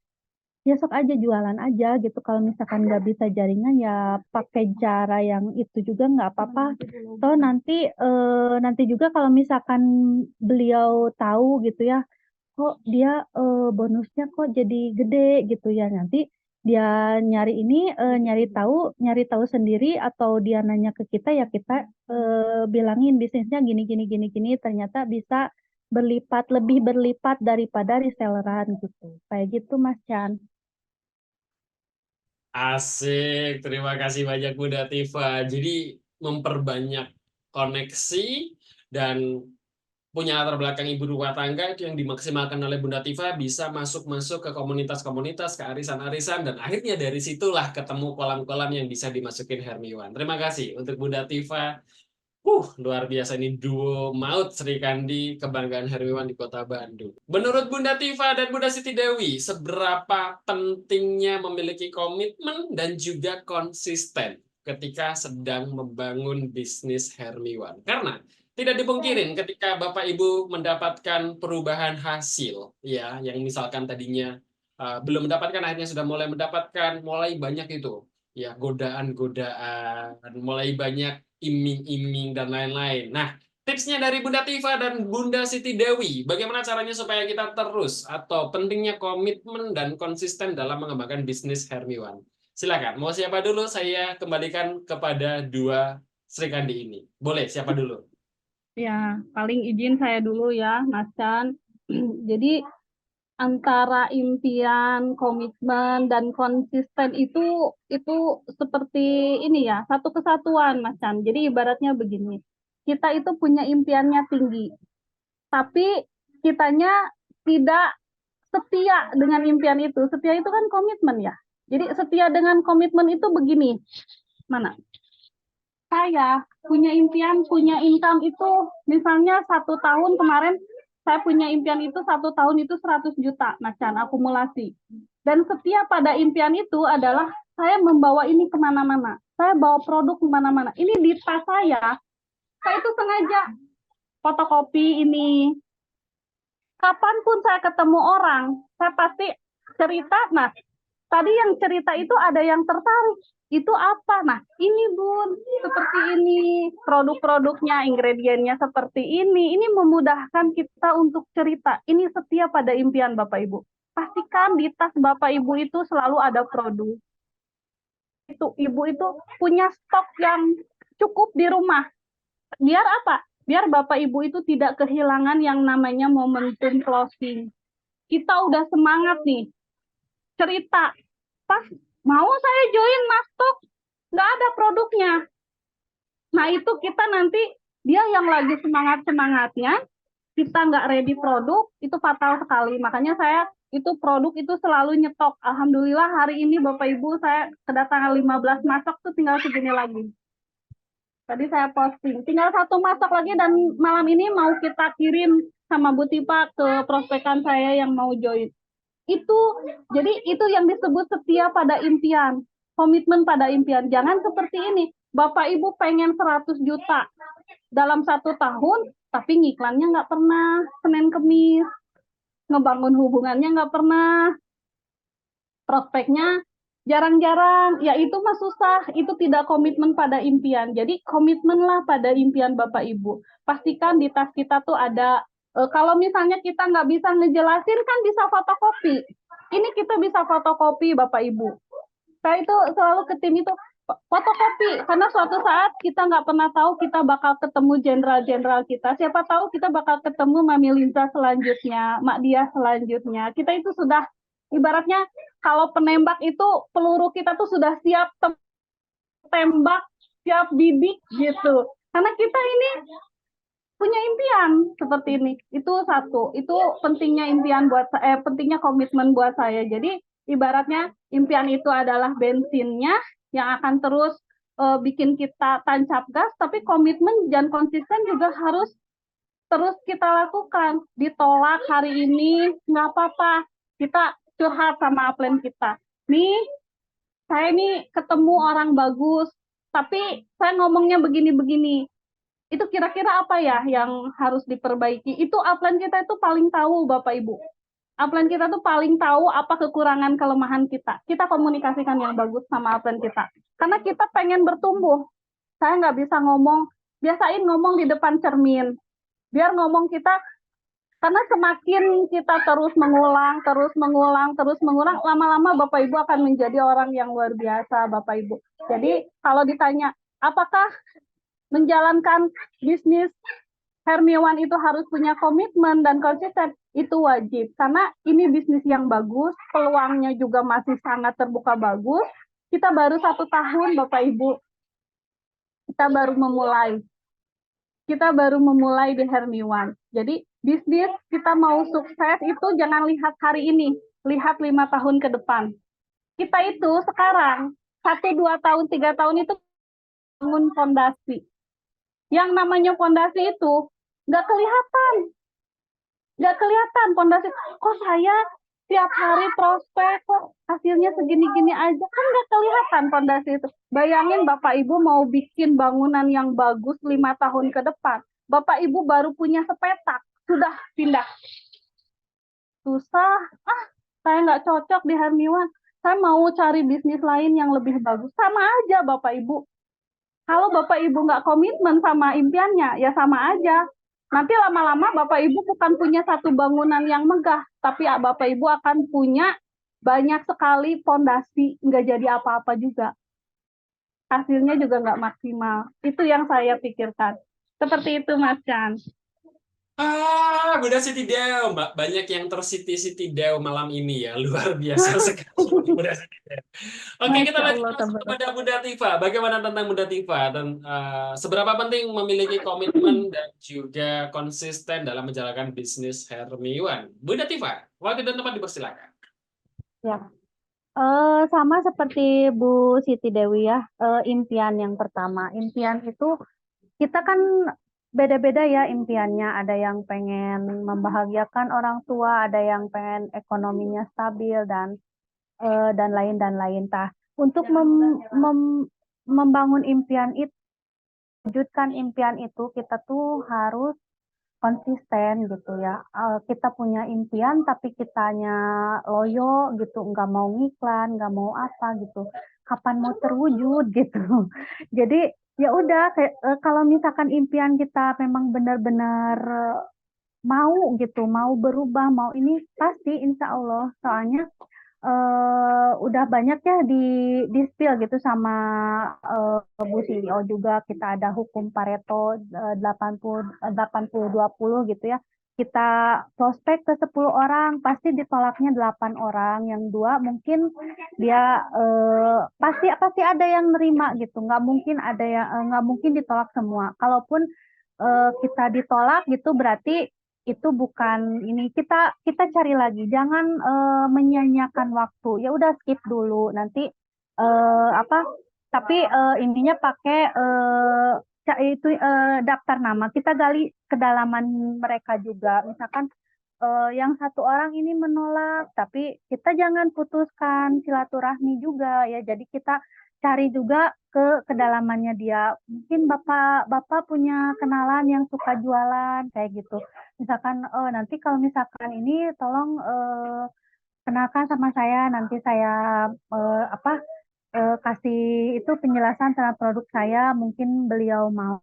ya sok aja, jualan aja gitu. Kalau misalkan nggak bisa jaringan ya pakai cara yang itu juga nggak apa-apa. Toh nanti juga kalau misalkan beliau tahu gitu ya, kok dia bonusnya kok jadi gede gitu ya, nanti dia nyari tahu sendiri, atau dia nanya ke kita, ya kita bilangin bisnisnya gini gini gini gini, ternyata bisa lebih berlipat daripada reselleran gitu. Kayak gitu Mas Chan. Asik, terima kasih banyak Bunda Tifa. Jadi memperbanyak koneksi dan punya latar belakang ibu rumah tangga itu yang dimaksimalkan oleh Bunda Tifa, bisa masuk-masuk ke komunitas-komunitas, ke arisan-arisan, dan akhirnya dari situlah ketemu kolam-kolam yang bisa dimasukin Hermiwan. Terima kasih untuk Bunda Tifa. Luar biasa ini duo Maut Sri Kandi, kebanggaan Hermiwan di Kota Bandung. Menurut Bunda Tifa dan Bunda Siti Dewi, seberapa pentingnya memiliki komitmen dan juga konsisten ketika sedang membangun bisnis Hermiwan? Karena tidak dipungkirin ketika Bapak Ibu mendapatkan perubahan hasil, ya, yang misalkan tadinya belum mendapatkan, akhirnya sudah mulai mendapatkan, mulai banyak itu, ya, godaan-godaan, mulai banyak iming-iming dan lain-lain. Nah, tipsnya dari Bunda Tifa dan Bunda Siti Dewi, bagaimana caranya supaya kita terus atau pentingnya komitmen dan konsisten dalam mengembangkan bisnis Hermiwan? Silakan, mau siapa dulu? Saya kembalikan kepada dua Sri Kandi ini. Boleh, siapa dulu? Ya, paling izin saya dulu ya, Mas Chan. Jadi antara impian, komitmen, dan konsisten itu seperti ini ya, satu kesatuan, Mas Chan. Jadi ibaratnya begini, kita itu punya impiannya tinggi, tapi kitanya tidak setia dengan impian itu. Setia itu kan komitmen ya. Jadi setia dengan komitmen itu begini, mana? Saya punya impian, punya income itu, misalnya 1 tahun kemarin saya punya impian itu 1 tahun itu 100 juta, Mas Chan, akumulasi. Dan setiap pada impian itu adalah saya membawa ini kemana-mana. Saya bawa produk kemana-mana. Ini di tas saya itu sengaja fotokopi ini. Kapanpun saya ketemu orang, saya pasti cerita. Nah, tadi yang cerita itu ada yang tertarik. Itu apa? Nah, ini Bun, seperti ini. Produk-produknya, ingredientnya seperti ini. Ini memudahkan kita untuk cerita. Ini setia pada impian Bapak Ibu. Pastikan di tas Bapak Ibu itu selalu ada produk. Itu Ibu itu punya stok yang cukup di rumah. Biar apa? biar Bapak Ibu itu tidak kehilangan yang namanya momentum closing. Kita udah semangat nih, cerita, pas mau saya join masuk, nggak ada produknya. Nah itu kita nanti, dia yang lagi semangat-semangatnya, kita nggak ready produk, itu fatal sekali. Makanya saya itu produk itu selalu nyetok. Alhamdulillah hari ini Bapak Ibu saya kedatangan 15 masak tuh tinggal segini lagi. Tadi saya posting, tinggal 1 masak lagi dan malam ini mau kita kirim sama Bu Tipa ke prospekan saya yang mau join. Itu, jadi itu yang disebut setia pada impian, komitmen pada impian. Jangan seperti ini, Bapak Ibu pengen 100 juta dalam 1 tahun, tapi ngiklannya nggak pernah, Senin Kemis, ngebangun hubungannya nggak pernah, prospeknya jarang-jarang, ya itu mah susah, itu tidak komitmen pada impian. Jadi komitmenlah pada impian Bapak Ibu. Pastikan di tas kita tuh ada, kalau misalnya kita nggak bisa ngejelasin kan bisa fotokopi. Ini kita bisa fotokopi Bapak Ibu. Saya itu selalu ke tim itu fotokopi, karena suatu saat kita nggak pernah tahu kita bakal ketemu jenderal-jenderal kita. Siapa tahu kita bakal ketemu Mami Linza selanjutnya, Mak Dia selanjutnya. Kita itu sudah ibaratnya kalau penembak itu peluru kita tuh sudah siap tembak, siap bidik gitu. Karena kita ini punya impian seperti ini. Itu satu. Itu pentingnya impian pentingnya komitmen buat saya. Jadi ibaratnya impian itu adalah bensinnya yang akan terus bikin kita tancap gas, tapi komitmen dan konsisten juga harus terus kita lakukan. Ditolak hari ini nggak apa-apa. Kita curhat sama upline kita. Nih, saya ini ketemu orang bagus, tapi saya ngomongnya begini-begini. Itu kira-kira apa ya yang harus diperbaiki? Itu upline kita itu paling tahu, Bapak Ibu. Upline kita tuh paling tahu apa kekurangan kelemahan kita. Kita komunikasikan yang bagus sama upline kita. Karena kita pengen bertumbuh. Saya nggak bisa ngomong, biasain ngomong di depan cermin. Biar ngomong kita, karena semakin kita terus mengulang, lama-lama Bapak Ibu akan menjadi orang yang luar biasa, Bapak Ibu. Jadi kalau ditanya, apakah menjalankan bisnis Hermiwan itu harus punya komitmen dan konsisten, itu wajib. Karena ini bisnis yang bagus, peluangnya juga masih sangat terbuka bagus. Kita baru 1 tahun, Bapak Ibu. Kita baru memulai di Hermiwan. Jadi bisnis kita mau sukses itu jangan lihat hari ini, lihat 5 tahun ke depan. Kita itu sekarang 1, 2 tahun, 3 tahun itu bangun fondasi. Yang namanya fondasi itu nggak kelihatan fondasi. Kok saya tiap hari prospek kok hasilnya segini-gini aja, kan nggak kelihatan fondasi itu. Bayangin Bapak Ibu mau bikin bangunan yang bagus 5 tahun ke depan, Bapak Ibu baru punya sepetak sudah pindah, susah. Saya nggak cocok di Hermiwan, saya mau cari bisnis lain yang lebih bagus. Sama aja Bapak Ibu, kalau Bapak Ibu nggak komitmen sama impiannya, ya sama aja. Nanti lama-lama Bapak Ibu bukan punya satu bangunan yang megah, tapi Bapak Ibu akan punya banyak sekali fondasi, nggak jadi apa-apa juga. Hasilnya juga nggak maksimal. Itu yang saya pikirkan. Seperti itu, Mas Chan. Bunda Siti Deo, Mbak. Banyak yang tersiti-siti Deo malam ini ya. Luar biasa sekali, Bunda Siti Deo. Oke, kita Masya lanjut Allah, langsung kepada Bunda Tifa. Bagaimana tentang Bunda Tifa? Dan seberapa penting memiliki komitmen dan juga konsisten dalam menjalankan bisnis Hermiwan? Bunda Tifa, waktu dan tempat dipersilakan. Ya, sama seperti Bu Siti Dewi ya, impian yang pertama. Impian itu kita kan beda-beda ya impiannya. Ada yang pengen membahagiakan orang tua, ada yang pengen ekonominya stabil dan lain-lain. Untuk membangun impian itu, wujudkan impian itu, kita tuh harus konsisten gitu ya. Kita punya impian tapi kitanya loyo gitu, nggak mau ngiklan, nggak mau apa gitu. Kapan mau terwujud gitu. Jadi ya udah, kalau misalkan impian kita memang benar-benar mau gitu, mau berubah, mau ini, pasti insya Allah. Soalnya udah banyak ya di spill gitu sama Bu CEO juga. Kita ada hukum Pareto 80-20 gitu ya. Kita prospek ke 10 orang, pasti ditolaknya 8 orang. Yang dua mungkin dia pasti pasti ada yang nerima gitu. Nggak mungkin ditolak semua. Kalaupun kita ditolak gitu berarti itu bukan ini, kita cari lagi, jangan menyia-nyiakan waktu, ya udah skip dulu nanti apa, tapi intinya pakai daftar nama, kita gali kedalaman mereka juga, misalkan yang satu orang ini menolak, tapi kita jangan putuskan silaturahmi juga ya. Jadi kita cari juga ke kedalamannya dia. Mungkin bapak punya kenalan yang suka jualan kayak gitu. Misalkan, nanti kalau misalkan ini tolong kenalkan sama saya, nanti saya kasih itu penjelasan tentang produk saya. Mungkin beliau mau.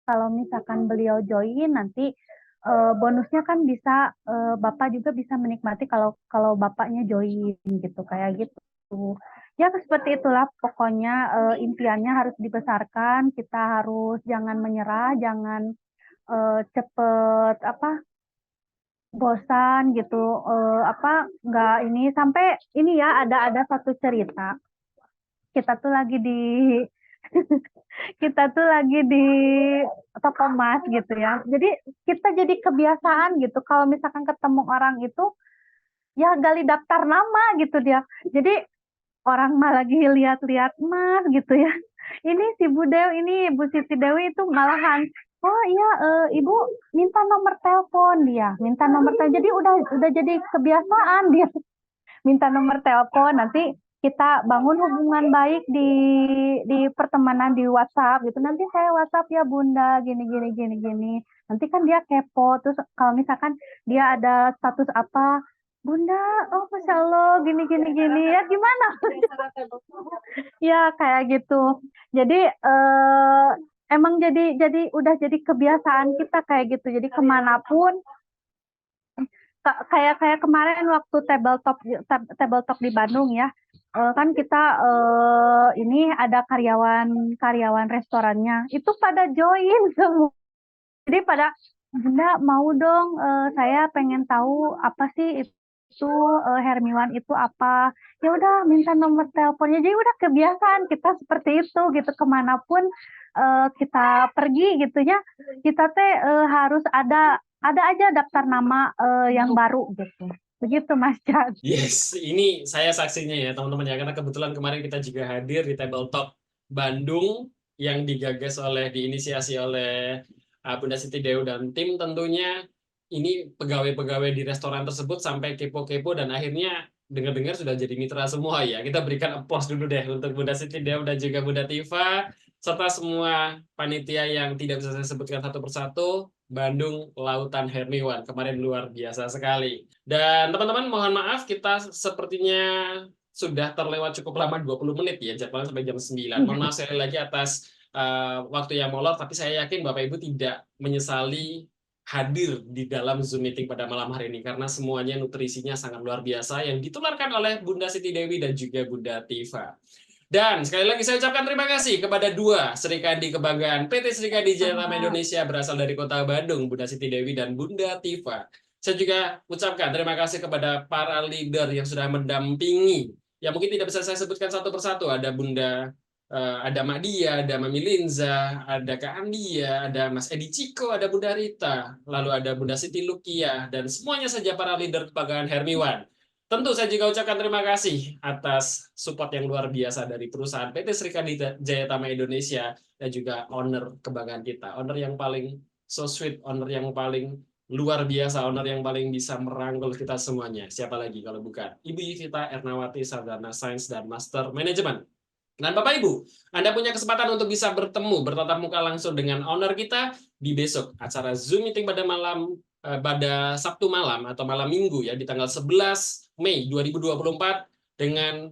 Kalau misalkan beliau join nanti bonusnya kan bisa Bapak juga bisa menikmati kalau Bapaknya join gitu kayak gitu. Ya seperti itulah pokoknya impiannya harus dibesarkan, kita harus jangan menyerah, jangan cepet bosan gitu nggak ini sampai ini ya ada satu cerita. Kita tuh lagi di kita tuh lagi di toko emas gitu ya. Jadi kita jadi kebiasaan gitu kalau misalkan ketemu orang itu ya gali daftar nama gitu dia. Jadi orang mah lagi lihat-lihat emas gitu ya. Ini si Bu Dewi, ini Bu Siti Dewi itu malahan, oh iya Ibu minta nomor telepon dia, minta nomor telepon. Jadi udah jadi kebiasaan dia minta nomor telepon, nanti kita bangun hubungan baik di pertemanan di WhatsApp gitu. Nanti saya WhatsApp ya Bunda gini gini gini gini. Nanti kan dia kepo. Terus kalau misalkan dia ada status apa, Bunda, oh Masya Allah gini gini gini ya gimana? Ya kayak gitu. Jadi emang jadi udah jadi kebiasaan kita kayak gitu. Jadi kemanapun kayak kemarin waktu tabletop di Bandung ya, kan kita ini ada karyawan restorannya itu pada join semua. Jadi pada Bunda mau dong, saya pengen tahu apa sih itu Hermiwan itu apa. Ya udah minta nomor teleponnya. Jadi udah kebiasaan kita seperti itu gitu kemanapun kita pergi gitu ya. Kita teh harus ada aja daftar nama yang baru gitu. Begitu Mas Chan. Yes, ini saya saksinya ya teman-teman ya, karena kebetulan kemarin kita juga hadir di Tabletop Bandung yang diinisiasi oleh Bunda Siti Dewi dan tim tentunya. Ini pegawai-pegawai di restoran tersebut sampai kepo-kepo dan akhirnya dengar-dengar sudah jadi mitra semua ya. Kita berikan applause dulu deh untuk Bunda Siti Dewi dan juga Bunda Tifa serta semua panitia yang tidak bisa saya sebutkan satu persatu. Bandung Lautan Hermiwan kemarin luar biasa sekali. Dan teman-teman mohon maaf kita sepertinya sudah terlewat cukup lama 20 menit ya, jadwalnya sampai jam 9. Mohon maaf sekali lagi atas waktu yang molor, tapi saya yakin Bapak Ibu tidak menyesali hadir di dalam Zoom meeting pada malam hari ini karena semuanya nutrisinya sangat luar biasa yang ditularkan oleh Bunda Siti Dewi dan juga Bunda Tifa. Dan sekali lagi saya ucapkan terima kasih kepada dua Serikandi kebanggaan PT Serikandi Jayatama Indonesia berasal dari Kota Bandung, Bunda Siti Dewi dan Bunda Tifa. Saya juga ucapkan terima kasih kepada para leader yang sudah mendampingi. Ya mungkin tidak bisa saya sebutkan satu persatu. Ada Bunda, ada Mak Dia, ada Mami Linza, ada Kak Andia, ada Mas Edi Ciko, ada Bunda Rita, lalu ada Bunda Siti Lukia, dan semuanya saja para leader kebanggaan Hermiwan. Tentu saya juga ucapkan terima kasih atas support yang luar biasa dari perusahaan PT Serikandi Jayatama Indonesia dan juga owner kebanggaan kita. Owner yang paling so sweet, owner yang paling luar biasa, owner yang paling bisa merangkul kita semuanya. Siapa lagi kalau bukan Ibu Yivita Ernawati, Sarjana Sains dan Master Manajemen. Dan Bapak Ibu, Anda punya kesempatan untuk bisa bertemu, bertatap muka langsung dengan owner kita di besok acara Zoom meeting pada Sabtu malam atau malam Minggu ya di tanggal 11 Mei 2024 dengan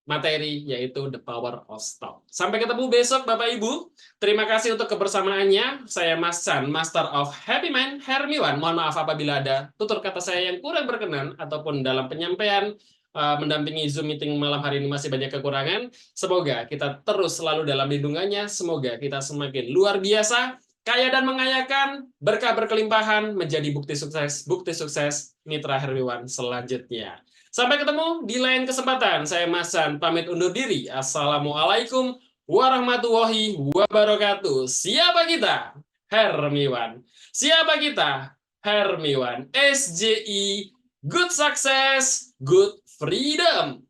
materi yaitu The Power of Stop. Sampai ketemu besok Bapak Ibu. Terima kasih untuk kebersamaannya. Saya Mas Chan, Master of Happy Mind Hermiwan. Mohon maaf apabila ada tutur kata saya yang kurang berkenan ataupun dalam penyampaian mendampingi Zoom meeting malam hari ini masih banyak kekurangan. Semoga kita terus selalu dalam lindungannya. Semoga kita semakin luar biasa, kaya dan mengayakan, berkah berkelimpahan, menjadi bukti sukses Mitra Hermiwan selanjutnya. Sampai ketemu di lain kesempatan. Saya Masan pamit undur diri. Assalamualaikum warahmatullahi wabarakatuh. Siapa kita? Hermiwan. Siapa kita? Hermiwan. SJI. Good success, good freedom.